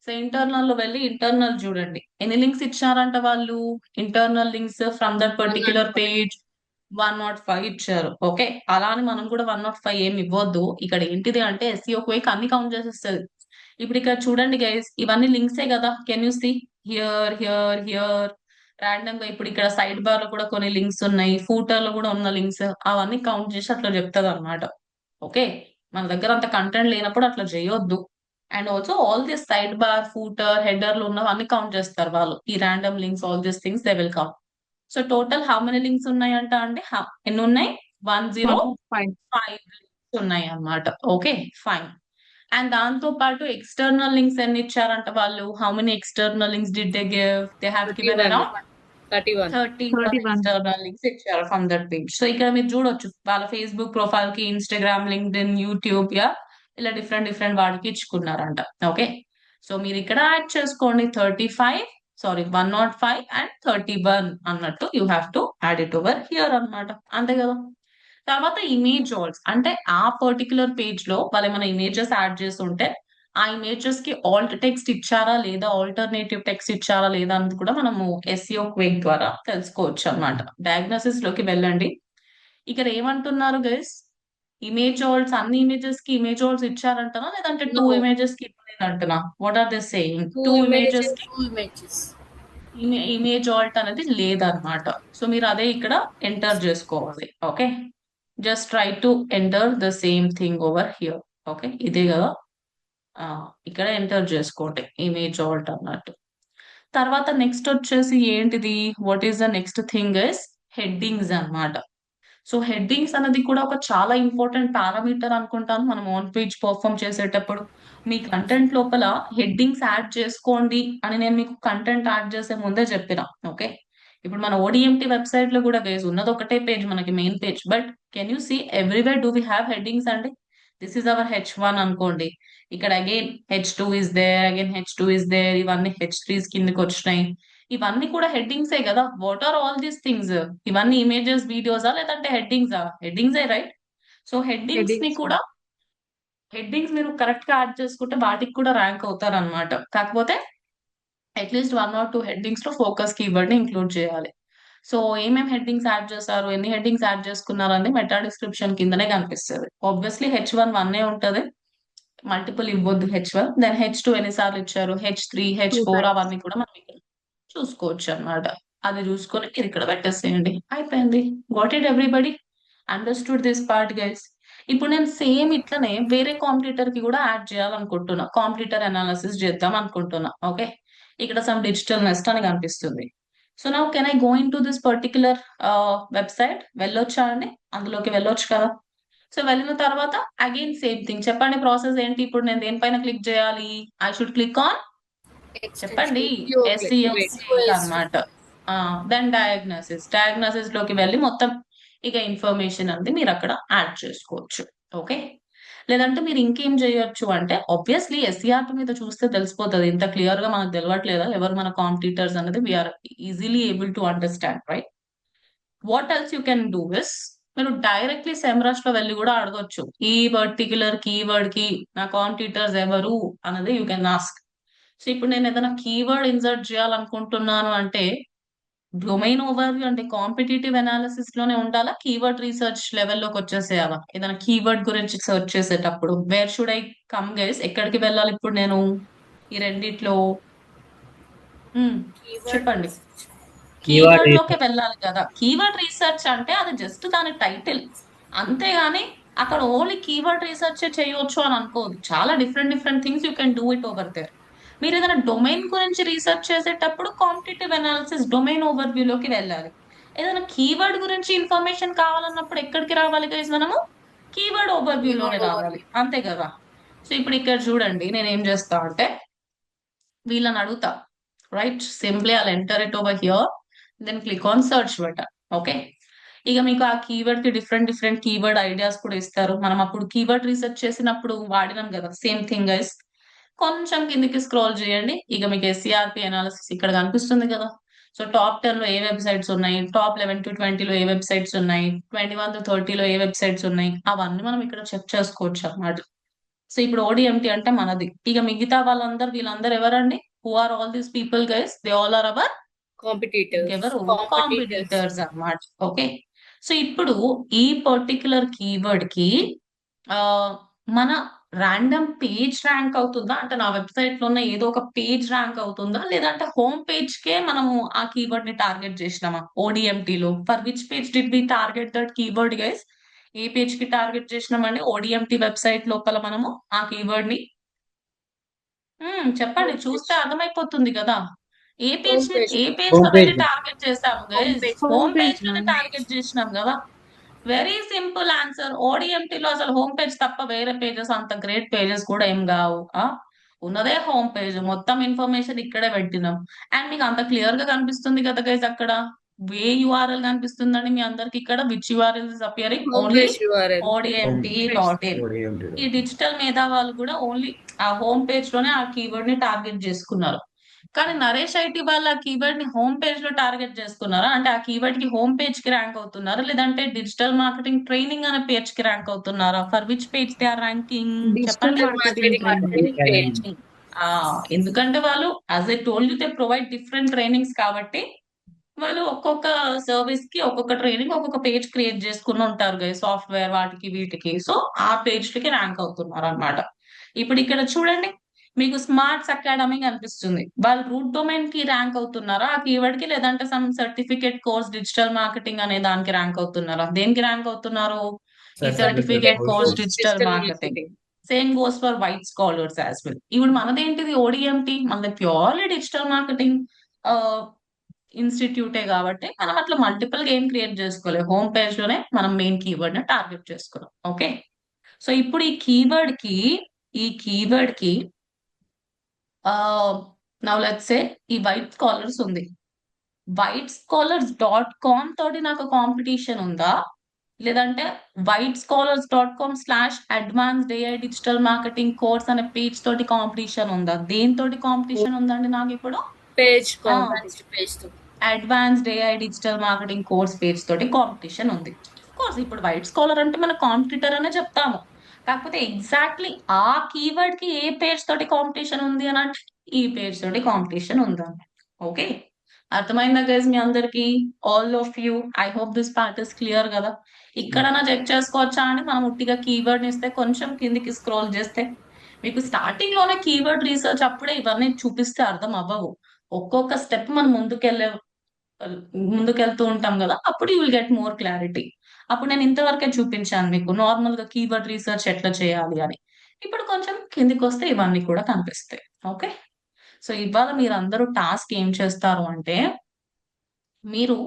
సో ఇంటర్నల్ లో వెళ్ళి ఇంటర్నల్ చూడండి, ఎన్ని లింక్స్ ఇచ్చారంట వాళ్ళు. Internal links from that particular page 105 ఇచ్చారు. ఓకే, అలా అని మనం కూడా 105 ఏమి ఇవ్వద్దు. ఇక్కడ ఏంటిది అంటే ఎస్సీఓ క్వేక్ అన్ని కౌంట్ చేసేస్తుంది. ఇప్పుడు ఇక్కడ చూడండి గైస్, ఇవన్నీ లింక్సే కదా. Can you see here here here random గా? ఇప్పుడు ఇక్కడ సైడ్ బార్ లో కూడా కొన్ని లింక్స్ ఉన్నాయి, ఫూటర్ లో కూడా ఉన్న లింక్స్, అవన్నీ కౌంట్ చేసి అట్లా చెప్తుంది అనమాట. ఓకే, మన దగ్గర అంత కంటెంట్ లేనప్పుడు అట్లా చేయొద్దు. And also all this side bar, footer, హెడర్లు ఉన్నవన్నీ కౌంట్ చేస్తారు వాళ్ళు. ఈ random links, all these things they will count. So total how many links ఉన్నాయంట అంటే ఎన్ని ఉన్నాయి? 105 లింక్స్ ఉన్నాయి అన్నమాట. Okay, fine. అండ్ దాంతో పాటు ఎక్స్టర్నల్ లింక్స్ ఎన్ని ఇచ్చారంట వాళ్ళు? How many external links did they give? They have given 31. Around 31. 31 external links ఇచ్చారు ఫ్రమ్ దట్ పేజ్. సో ఇక్కడ మీరు చూడొచ్చు వాళ్ళ ఫేస్బుక్ ప్రొఫైల్ కి, ఇన్స్టాగ్రామ్, లింక్డ్ఇన్, యూట్యూబ్, యా ఇలా డిఫరెంట్ డిఫరెంట్ వాటికి ఇచ్చుకున్నారంట. ఓకే, సో మీరు ఇక్కడ యాడ్ చేసుకోండి 35, సారీ 105 అండ్ 31 అన్నట్టు. You have to add it over here అన్నమాట, అంతే కదా. తర్వాత ఇమేజ్ ఆల్స్, అంటే ఆ పర్టికులర్ పేజ్ లో వాళ్ళు ఏమైనా ఇమేజెస్ యాడ్ చేసి ఉంటే ఆ ఇమేజెస్ కి ఆల్ట్ టెక్స్ట్ ఇచ్చారా లేదా, ఆల్టర్నేటివ్ టెక్స్ట్ ఇచ్చారా లేదా అనేది కూడా మనము ఎస్సీఓ క్వేక్ ద్వారా తెలుసుకోవచ్చు అన్నమాట. డయాగ్నోసిస్ లోకి వెళ్ళండి. ఇక్కడ ఏమంటున్నారు గైస్? ఇమేజ్ ఆల్స్, అన్ని ఇమేజెస్ కి ఇమేజ్ ఆల్స్ ఇచ్చారంటనా లేదంటే 2 No. ఇమేజెస్ కి ఇవ్వలేదంటనా? What are they saying? 2 2 images images and కి 2 images. ఇమేజ్ ఆల్ట్ అనేది లేదన్నమాట. సో మీరు అదే ఇక్కడ ఎంటర్ చేసుకోవాలి. Okay, just try to enter the same thing over here. Okay, ఇదే కదా. ఇక్కడ ఎంటర్ చేసుకోండి ఇమేజ్ ఆల్ట్ అన్నట్టు. తర్వాత నెక్స్ట్ వచ్చేసి ఏంటిది, what is the next thing is headings అన్నమాట. సో హెడ్డింగ్స్ అనేది కూడా ఒక చాలా ఇంపార్టెంట్ పారామీటర్ అనుకుంటాను మనం ఆన్ పేజ్ పర్ఫామ్ చేసేటప్పుడు. మీ కంటెంట్ లోపల హెడ్డింగ్స్ యాడ్ చేసుకోండి అని నేను మీకు కంటెంట్ యాడ్ చేసే ముందే చెప్పిన. ఓకే, ఇప్పుడు మన ఓడిఎంటి వెబ్సైట్ లో కూడా గైస్ ఉన్నది ఒకటే పేజ్ మనకి, main page. But can you see everywhere do we have headings అండి? దిస్ ఈస్ అవర్ H1 అనుకోండి. ఇక్కడ again H2 is there, again H2 is there, ఇవన్నీ H3s కిందకి వచ్చినాయి. ఇవన్నీ కూడా హెడ్డింగ్సే కదా. What are all these things? ఇవన్నీ ఇమేజెస్, వీడియోసా లేదంటే హెడ్డింగ్సా? హెడ్డింగ్సే రైట్. సో హెడ్డింగ్స్ ని హెడ్డింగ్స్ కూడా హెడ్డింగ్స్ మీరు కరెక్ట్ గా యాడ్ చేసుకుంటే వాటికి కూడా ర్యాంక్ అవుతారు అనమాట. కాకపోతే అట్లీస్ట్ 1 or 2 హెడ్డింగ్స్ లో ఫోకస్ కీవర్డ్ ని ఇంక్లూడ్ చేయాలి. సో ఏమేమి హెడ్డింగ్స్ యాడ్ చేశారు, ఎన్ని హెడ్డింగ్స్ యాడ్ చేసుకున్నారు అనేది మెటా డిస్క్రిప్షన్ కిందనే కనిపిస్తుంది. ఆబ్వియస్లీ H1 వన్నే ఉంటది, మల్టిపుల్ ఇవ్వద్దు. H1 దెన్ H2 ఎన్నిసార్లు ఇచ్చారు, H3 2 H4 times. అవన్నీ కూడా మనం ఇక్కడ చూసుకోవచ్చు అన్నమాట. అది చూసుకొని మీరు ఇక్కడ పెట్టేసేయండి, అయిపోయింది. Got it everybody, understood this part guys. ఇప్పుడు నేను సేమ్ ఇట్లనే వేరే కాంపిటీటర్ కి కూడా యాడ్ చేయాలనుకుంటున్నా, కాంపిటీటర్ అనాలిసిస్ చేద్దాం అనుకుంటున్నా. ఓకే, ఇక్కడ సమ్ డిజిటల్ నెస్ట్ అని కనిపిస్తుంది. So now can I go in to this particular website? వెళ్ళొచ్చా అండి? అందులోకి వెళ్ళొచ్చు కదా. సో వెళ్ళిన తర్వాత అగైన్ సేమ్ థింగ్ చెప్పండి, ప్రాసెస్ ఏంటి? ఇప్పుడు నేను దేనిపైన క్లిక్ చేయాలి? ఐ షుడ్ క్లిక్ ఆన్, చెప్పండి, SEO click. SEO Wait. Link అన్నమాట. దెన్ డయాగ్నోసిస్ లోకి వెళ్ళి మొత్తం ఇక ఇన్ఫర్మేషన్ అంది మీరు అక్కడ యాడ్ చేసుకోవచ్చు. ఓకే, లేదంటే మీరు ఇంకేం చేయొచ్చు అంటే, ఆబ్వియస్లీ SERP మీద చూస్తే తెలిసిపోతుంది. ఇంత క్లియర్ గా మనకు తెలియట్లేదా ఎవరు మన కాంపిటీటర్స్ అనేది? We're easily able to understand, right? What else you can do is, మీరు డైరెక్ట్లీ సెమ్రష్ లో వెళ్ళి కూడా అడగొచ్చు, ఈ పర్టికులర్ కీవర్డ్ కి నా కాంపిటీటర్స్ ఎవరు అనేది యూ కెన్ ఆస్క్. సో ఇప్పుడు నేను ఏదైనా కీవర్డ్ ఇన్సర్ట్ చేయాలనుకుంటున్నాను అంటే, డొమైన్ ఓవర్వ్యూ అంటే కాంపిటేటివ్ అనాలిసిస్ లోనే ఉండాలా, కీవర్డ్ రీసెర్చ్ లెవెల్లోకి వచ్చేసేయాలా? ఏదైనా కీవర్డ్ గురించి సెర్చ్ చేసేటప్పుడు wear should I come guys? ఎక్కడికి వెళ్ళాలి ఇప్పుడు నేను ఈ రెండిట్లో? Keyword చెప్పండి. research. కీవర్డ్ కీవర్డ్ లోకి రీసెర్చ్. వెళ్ళాలి కదా. కీవర్డ్ రీసెర్చ్ అంటే అది జస్ట్ దాని టైటిల్, అంతేగాని అక్కడ ఓన్లీ కీవర్డ్ రీసెర్చ్ చేయొచ్చు అని అనుకోదు. చాలా different different things you can do it over there. మీరు ఏదైనా డొమైన్ గురించి రీసెర్చ్ చేసేటప్పుడు కాంపిటేటివ్ అనాలిసిస్ డొమైన్ ఓవర్ లోకి వెళ్ళాలి. ఏదైనా కీవర్డ్ గురించి ఇన్ఫర్మేషన్ కావాలన్నప్పుడు ఎక్కడికి రావాలి గైస్? మనము కీవర్డ్ ఓవర్ లోనే Keyword రావాలి, overview. అంతే కదా. సో ఇప్పుడు ఇక్కడ చూడండి, నేను ఏం చేస్తా అంటే వీళ్ళని అడుగుతా, right? Simply I'll enter it over here, then click on search button. Okay, ఇక మీకు ఆ కీవర్డ్ కి డిఫరెంట్ డిఫరెంట్ కీవర్డ్ ఐడియాస్ కూడా ఇస్తారు. మనం అప్పుడు కీవర్డ్ రీసెర్చ్ చేసినప్పుడు వాడినాం కదా, సేమ్ థింగ్ గైస్. కొంచెం కిందికి స్క్రోల్ చేయండి, ఇక మీకు SERP అనాలిసిస్ ఇక్కడ కనిపిస్తుంది కదా. సో టాప్ 10 లో ఏ వెబ్సైట్స్ ఉన్నాయి, టాప్ 11 to 20 లో ఏ వెబ్సైట్స్ ఉన్నాయి, 21 to 30 లో ఏ వెబ్సైట్స్ ఉన్నాయి, అవన్నీ మనం ఇక్కడ చెక్ చేసుకోవచ్చు అన్నమాట. సో ఇప్పుడు ODMT అంటే మనది. ఇక మిగతా వాళ్ళందరూ వీళ్ళందరూ ఎవరండి? Who are all these people guys? They all are our Competitors. ఇంకెవరు? Competitors. కాంపిటీటర్స్ అన్నమాట. ఓకే, సో ఇప్పుడు ఈ పర్టికులర్ కీవర్డ్ కి ఆ మన ర్యాండమ్ పేజ్ ర్యాంక్ అవుతుందా, అంటే నా వెబ్సైట్ లో ఉన్న ఏదో ఒక పేజ్ ర్యాంక్ అవుతుందా, లేదంటే హోమ్ పేజ్ కే మనము ఆ కీవర్డ్ ని టార్గెట్ చేసినామా ODMT లో? For which page did we target that keyword guys? ఏ పేజ్ కి టార్గెట్ చేసినామండి ODMT వెబ్సైట్ లోపల మనము ఆ కీవర్డ్ ని? చెప్పండి, Home చూస్తే page. అర్థమైపోతుంది కదా. ఏ పేజ్ Home page. ఏ పేజ్ హోమ్ లో వెళ్ళి పేజ్. టార్గెట్ చేసాము Home guys? page. Home home page page, లోనే ma'am. టార్గెట్ చేసినాం కదా. Very simple answer. ODMT లో అసలు హోమ్ పేజ్ తప్ప వేరే పేజెస్ అంత గ్రేట్ పేజెస్ కూడా ఏం కావు. ఉన్నదే హోమ్ పేజ్, మొత్తం ఇన్ఫర్మేషన్ ఇక్కడే పెట్టినాం. అండ్ మీకు అంత క్లియర్ గా కనిపిస్తుంది కదా గైస్, అక్కడ ఏ URL కనిపిస్తుందండి మీ అందరికి ఇక్కడ? Which URL is appearing? Home only page URL. ODMT.in. ఈ డిజిటల్ మేధా వాళ్ళు కూడా ఓన్లీ ఆ హోమ్ పేజ్ లోనే ఆ కీవర్డ్ ని టార్గెట్ చేసుకున్నారు. కానీ నరేష్ IT వాళ్ళ కీవర్డ్ ని హోమ్ పేజ్ లో టార్గెట్ చేసుకున్నారా? అంటే ఆ కీవర్డ్ కి హోమ్ పేజ్ కి ర్యాంక్ అవుతున్నారా, లేదంటే డిజిటల్ మార్కెటింగ్ ట్రైనింగ్ అనే పేజ్ కి ర్యాంక్ అవుతున్నారా? For which page they are ranking? Digital చెప్పండి. marketing Marketing training. page. ఆ ఎందుకంటే వాళ్ళు as I told you they provide different trainings కాబట్టి వాళ్ళు ఒక్కొక్క సర్వీస్ కి ఒక్కొక్క ట్రైనింగ్ ఒక్కొక్క పేజ్ క్రియేట్ చేసుకుని ఉంటారు కదా, సాఫ్ట్వేర్ వాటికి వీటికి. సో ఆ పేజ్ కి ర్యాంక్ అవుతున్నారు అన్నమాట. ఇప్పుడు ఇక్కడ చూడండి, మీకు స్మార్ట్స్ అకాడమీ కనిపిస్తుంది. వాళ్ళు రూట్ డొమైన్ కి ర్యాంక్ అవుతున్నారా ఆ కీవర్డ్ కి, లేదంటే some certificate course digital marketing అనే దానికి ర్యాంక్ అవుతున్నారా? దేనికి ర్యాంక్ అవుతున్నారు? ఈ certificate course digital Digital marketing. marketing. Same goes for white scholars as well. ఇప్పుడు మనదేంటిది ODMT, మనది ప్యూర్లీ డిజిటల్ మార్కెటింగ్ ఇన్స్టిట్యూటే కాబట్టి మనం అట్లా మల్టిపుల్ గా ఏం క్రియేట్ చేసుకోలేదు. హోమ్ పేజ్ లోనే మనం మెయిన్ కీవర్డ్ ని టార్గెట్ చేసుకున్నాం. ఓకే, సో ఇప్పుడు ఈ కీవర్డ్ కి నౌ లెట్స్ సే ఈ వైట్ స్కాలర్స్ ఉంది. whitescholars.com తోటి నాకు కాంపిటీషన్ ఉందా, లేదంటే whitescholars.com/advanced AI digital marketing course అనే పేజ్ తోటి కాంపిటీషన్ ఉందా? దేనితోటి కాంపిటీషన్ ఉందండి నాకు ఇప్పుడు? Page. Advanced page. Advanced AI digital marketing course page తోటి కాంపిటీషన్ ఉంది. కోర్స్ ఇప్పుడు వైట్ స్కాలర్ అంటే మన కాంపిటీటర్ అనే చెప్తాము. కాకపోతే ఎగ్జాక్ట్లీ ఆ కీవర్డ్ కి ఏ పేజ్ తోటి కాంపిటీషన్ ఉంది అని అంటే ఈ పేజ్ తోటి కాంపిటీషన్ ఉందని. ఓకే, అర్థమైందా గైస్ మీ అందరికి? All of you, I hope this part is clear కదా. ఇక్కడన్నా చెక్ చేసుకోవచ్చా అండి మనం ఉట్టిగా కీవర్డ్ ఇస్తే కొంచెం కిందికి స్క్రోల్ చేస్తే మీకు స్టార్టింగ్ లోనే కీవర్డ్ రీసెర్చ్ అప్పుడే ఇవన్నీ చూపిస్తే అర్థం అవ్వవు. ఒక్కొక్క స్టెప్ మనం ముందుకెళ్తూ ఉంటాం కదా, అప్పుడు you will get more clarity. అప్పుడు నేను ఇంతవరకే చూపించాను మీకు నార్మల్ గా కీవర్డ్ రీసెర్చ్ ఎట్లా చేయాలి అని. ఇప్పుడు కొంచెం కిందికి వస్తే ఇవన్నీ కూడా కనిపిస్తాయి. ఓకే, సో ఇవాళ మీరు అందరూ టాస్క్ ఏం చేస్తారు అంటే మీరు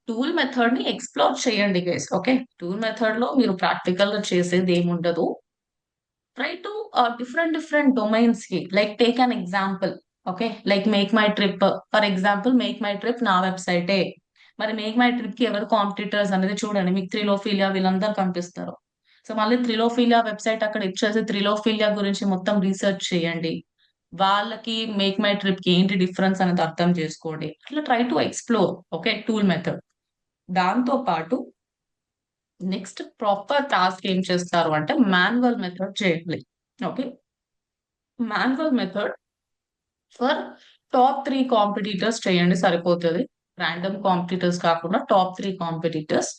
టూల్ మెథడ్ ని ఎక్స్ప్లోర్ చేయండి గైస్. ఓకే, టూల్ మెథడ్ లో మీరు ప్రాక్టికల్ గా చేసేది ఏముండదు. ట్రై టు డిఫరెంట్ డొమైన్స్ కి, like take an example. Okay, like make my trip for example, make my trip నా వెబ్సైటే. మరి మేక్ మై ట్రిప్ కి ఎవరు కాంపిటీటర్స్ అనేది చూడండి, మీకు త్రిలోఫీలియా వీళ్ళందరూ కనిపిస్తారు. సో మళ్ళీ త్రిలోఫీలియా వెబ్సైట్ అక్కడ ఇచ్చేసి త్రిలోఫీలియా గురించి మొత్తం రీసెర్చ్ చేయండి. వాళ్ళకి మేక్ మై ట్రిప్ కి ఏంటి డిఫరెన్స్ అనేది అర్థం చేసుకోండి. అట్లా try to explore. Okay, tool method. దాంతో పాటు నెక్స్ట్ ప్రాపర్ టాస్క్ ఏం చేస్తారు అంటే మాన్యువల్ మెథడ్ చేయాలి. Okay, manual method for top 3 competitors చేయండి సరిపోతుంది. ర్యాండమ్ కాంపిటీటర్స్ కాకుండా టాప్ 3 కాంపిటీటర్స్.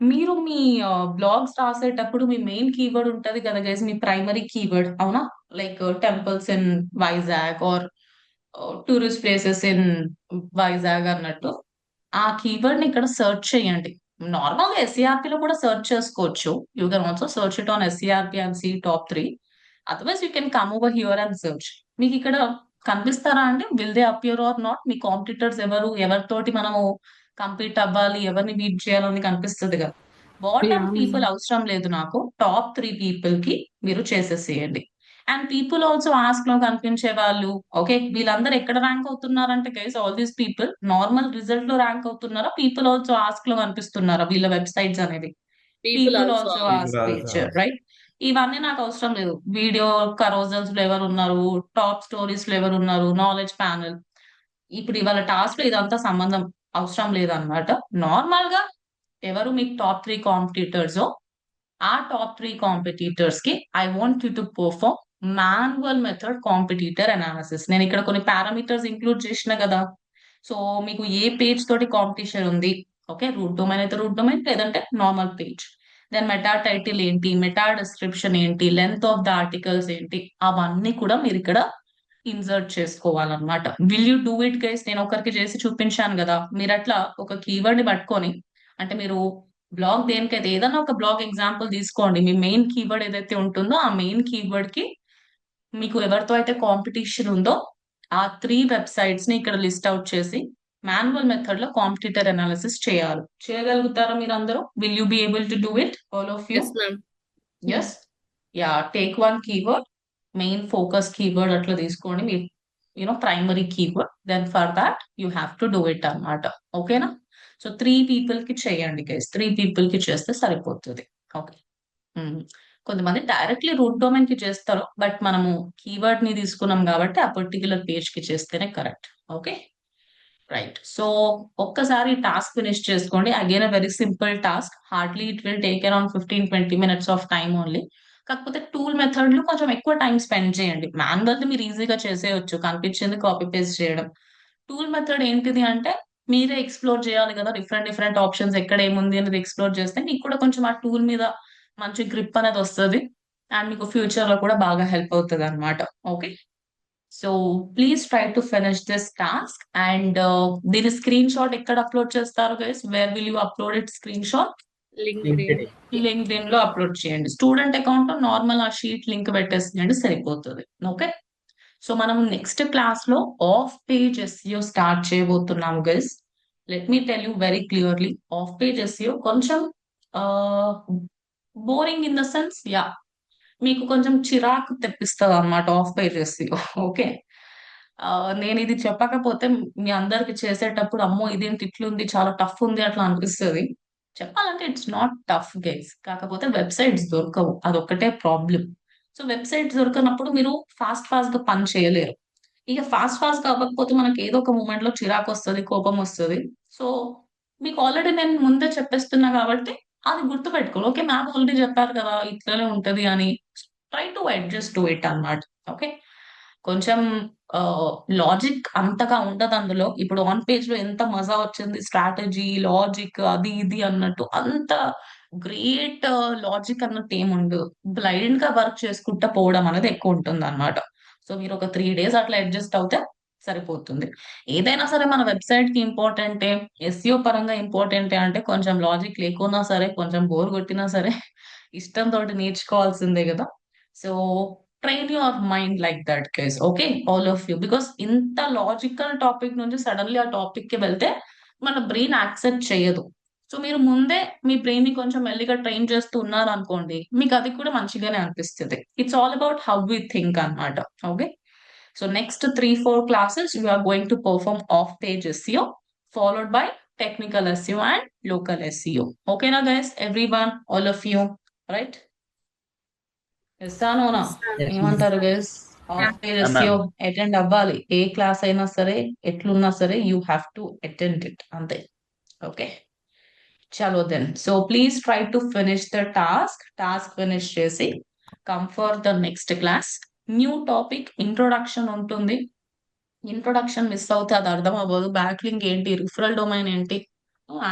మీరు మీ బ్లాగ్స్ రాసేటప్పుడు మీ మెయిన్ కీవర్డ్ ఉంటది కదా గైస్, మీ ప్రైమరీ కీవర్డ్, అవునా? Like temples in Vizag or tourist places in Vizag అన్నట్టు ఆ కీవర్డ్ ని ఇక్కడ సెర్చ్ చేయండి. నార్మల్ గా SERP లో కూడా సెర్చ్ చేసుకోవచ్చు. You can also search it on SERP and see top 3. Otherwise you can come over here and search. మీకు ఇక్కడ కనిపిస్తారా అంటే will they appear or not, మీ కాంపిటీటర్స్ ఎవరు, ఎవరితోటి మనము కంపీట్ అవ్వాలి, ఎవరిని బీట్ చేయాలని కనిపిస్తుంది కదా. Bottom Yeah. పీపుల్ అవసరం లేదు నాకు, టాప్ 3 పీపుల్ కి మీరు చేసేసేయండి. అండ్ పీపుల్ ఆల్సో ఆస్క్ లో కనిపించే వాళ్ళు. ఓకే, వీళ్ళందరూ ఎక్కడ ర్యాంక్ అవుతున్నారంటే guys, all these people normal result లో ర్యాంక్ అవుతున్నారా, పీపుల్ ఆల్సో ఆస్క్ లో కనిపిస్తున్నారా వీళ్ళ వెబ్సైట్స్ అనేవి? People people also also ask. Ask page, right? ఇవన్నీ నాకు అవసరం లేదు. వీడియో కరోజల్స్ లో ఎవరు ఉన్నారు, టాప్ స్టోరీస్ లో ఎవరు ఉన్నారు, నాలెడ్జ్ ప్యానల్, ఇప్పుడు ఇవాళ టాస్క్ లో ఇదంతా సంబంధం అవసరం లేదన్నమాట. నార్మల్ గా ఎవరు మీకు టాప్ 3 కాంపిటీటర్స్, ఆ టాప్ 3 కాంపిటీటర్స్ కి I want you to perform manual method competitor analysis. నేను ఇక్కడ కొన్ని పారామీటర్స్ ఇంక్లూడ్ చేసిన కదా. సో మీకు ఏ పేజ్ తోటి కాంపిటీషన్ ఉంది, ఓకే, రూట్ డొమైన్ అయితే రూట్ డొమైన్, లేదంటే normal page. Then meta title ఏంటి, మెటా డిస్క్రిప్షన్ ఏంటి, లెంత్ ఆఫ్ ద ఆర్టికల్స్ ఏంటి, అవన్నీ కూడా మీరు ఇక్కడ ఇన్సర్ట్ చేసుకోవాలన్నమాట. Will you do it guys? నేను ఒకరికి చేసి చూపించాను కదా, మీరు అట్లా ఒక కీవర్డ్ ని పట్టుకొని, అంటే మీరు బ్లాగ్ దేనికైతే ఏదైనా ఒక బ్లాగ్ ఎగ్జాంపుల్ తీసుకోండి, మీ మెయిన్ కీవర్డ్ ఏదైతే ఉంటుందో ఆ మెయిన్ కీవర్డ్ కి మీకు ఎవరితో అయితే కాంపిటీషన్ ఉందో ఆ 3 వెబ్సైట్స్ ని ఇక్కడ లిస్ట్ అవుట్ చేసి మాన్యువల్ మెథడ్ లో కాంపిటీటర్ అనాలిసిస్ చేయాలి. చేయగలుగుతారా మీరు అందరూ? Will you be able to do it, all of you? Yes, ma'am. Yes. Yeah, take one keyword, main focus keyword అట్లా తీసుకోండి, మీ primary keyword. Then for that you have to do it అన్నమాట. ఓకేనా? So 3 people కి చేయండి guys, 3 people కి చేస్తే సరిపోతుంది. ఓకే, కొంతమంది డైరెక్ట్లీ రూట్ డొమైన్ కి చేస్తారు, బట్ మనము కీవర్డ్ ని తీసుకున్నాం కాబట్టి ఆ పర్టికులర్ పేజ్ కి చేస్తేనే కరెక్ట్. Okay, right. సో ఒక్కసారి టాస్క్ ఫినిష్ చేసుకోండి. Again a very simple task, hardly it will take around 15-20 minutes of time only. కాకపోతే టూల్ మెథడ్ లో కొంచెం ఎక్కువ టైం స్పెండ్ చేయండి. మాన్యువల్ మీరు ఈజీగా చేసేయచ్చు, కనిపించింది కాపీ పేస్ట్ చేయడం. టూల్ మెథడ్ ఏంటిది అంటే మీరే ఎక్స్ప్లోర్ చేయాలి కదా, డిఫరెంట్ ఆప్షన్స్ ఎక్కడ ఏముంది అనేది ఎక్స్ప్లోర్ చేస్తే మీకు కూడా కొంచెం ఆ టూల్ మీద మంచి గ్రిప్ అనేది వస్తుంది. అండ్ మీకు ఫ్యూచర్ లో కూడా బాగా హెల్ప్ అవుతుంది అనమాట. Okay, so please try to finish this task. And దీని స్క్రీన్ షాట్ ఎక్కడ అప్లోడ్ చేస్తారు guys? Where will you upload it screen shot? LinkedIn. LinkedIn లో అప్లోడ్ చేయండి. స్టూడెంట్ అకౌంట్ నార్మల్ ఆ షీట్ లింక్ పెట్టేసేయండి, సరిపోతుంది. ఓకే, సో మనం నెక్స్ట్ క్లాస్ లో ఆఫ్ పేజ్ SEO స్టార్ట్ చేయబోతున్నాము guys. Let me tell you very clearly, of page SEO కొంచెం boring in the sense, yeah, మీకు కొంచెం చిరాకు తెప్పిస్తుంది అన్నమాట ఆఫ్ పేజ్ SEO. ఓకే, నేను ఇది చెప్పకపోతే మీ అందరికి చేసేటప్పుడు అమ్మో ఇదేంటి ఇట్లుంది, చాలా టఫ్ ఉంది అట్లా అనిపిస్తుంది. చెప్పాలంటే ఇట్స్ నాట్ టఫ్ గైస్, కాకపోతే వెబ్సైట్స్ దొరకవు, అదొక్కటే ప్రాబ్లం. సో వెబ్సైట్స్ దొరకనప్పుడు మీరు ఫాస్ట్ గా పని చేయలేరు. ఇక ఫాస్ట్ గా అవ్వకపోతే మనకి ఏదో ఒక మూమెంట్ లో చిరాకు వస్తుంది, కోపం వస్తుంది. సో మీకు ఆల్రెడీ నేను ముందే చెప్పేస్తున్నా కాబట్టి అది గుర్తుపెట్టుకోవాలి. ఓకే, మ్యామ్ ఆల్రెడీ చెప్పారు కదా ఇట్లనే ఉంటది అని. Try to adjust to it అన్నమాట. ఓకే, కొంచెం లాజిక్ అంతగా ఉండదు అందులో. ఇప్పుడు ఆన్ పేజ్ లో ఎంత మజా వచ్చింది, స్ట్రాటజీ లాజిక్ అది ఇది అన్నట్టు అంత గ్రేట్ లాజిక్ అన్నట్టు ఏముండదు. బ్లైండ్ గా వర్క్ చేసుకుంటా పోవడం అనేది ఎక్కువ ఉంటుంది అనమాట. సో మీరు ఒక 3 days అట్లా అడ్జస్ట్ అవుతే సరిపోతుంది. ఏదైనా సరే మన వెబ్సైట్ కి ఇంపార్టెంటే, ఎస్ఈఓ పరంగా ఇంపార్టెంటే అంటే కొంచెం లాజిక్ లేకున్నా సరే, కొంచెం బోర్ కొట్టినా సరే ఇష్టంతో నేర్చుకోవాల్సిందే కదా. So train your mind like that guys. Okay, all of you, because ఇంత లాజికల్ టాపిక్ నుంచి సడన్లీ ఆ టాపిక్ కి వెళ్తే మన బ్రెయిన్ యాక్సెప్ట్ చేయదు. సో మీరు ముందే మీ బ్రెయిన్ ని కొంచెం మెల్లిగా ట్రైన్ చేస్తూ ఉన్నారు అనుకోండి, మీకు అది కూడా మంచిగానే అనిపిస్తుంది. It's all about how we think అన్నమాట. Okay, so next 3-4 classes, we are going to perform off-page SEO, followed by technical SEO and local SEO. Okay, now guys, everyone, all of you, right? Yes, no, no. Yes, ma'am. ఏమంటారు గైస్? Off page Ma'am. SEO attend అవ్వాలి. ఏ class అయినా సరే, ఎట్లున్నా సరే, you have to attend it అంతే. Okay, చలో then. So please try to finish the task finish చేసి come for the next class. New topic introduction ఉంటుంది. ఇంట్రొడక్షన్ మిస్ అవుతే అది అర్థం అవ్వదు. బ్యాక్ లింక్ ఏంటి, రిఫరల్ డొమైన్ ఏంటి,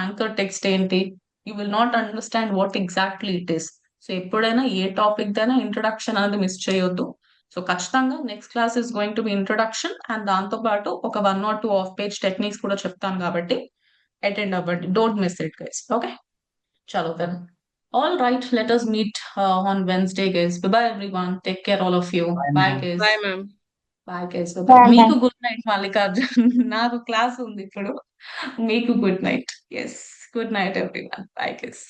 యాంకర్ టెక్స్ట్ ఏంటి, you will not understand what exactly it is. So ఎప్పుడైనా ఏ టాపిక్ దైనా ఇంట్రొడక్షన్ అనేది మిస్ చేయొద్దు. సో ఖచ్చితంగా next class is going to be introduction, and దాంతో పాటు ఒక 1 or 2 ఆఫ్ పేజ్ టెక్నిక్స్ కూడా చెప్తాను కాబట్టి అటెండ్ అవ్వండి. Don't miss it guys. Okay, చలో then. All right, let us meet on Wednesday, guys. Bye bye, everyone. Take care, all of you. Bye, Bye, ma'am. guys. Bye, ma'am. Bye guys. Bye, మీకు ma'am. Good night Mallikarjun. నాకు class ఉంది ఇప్పుడు. మీకు good night. Yes, good night everyone. Bye guys.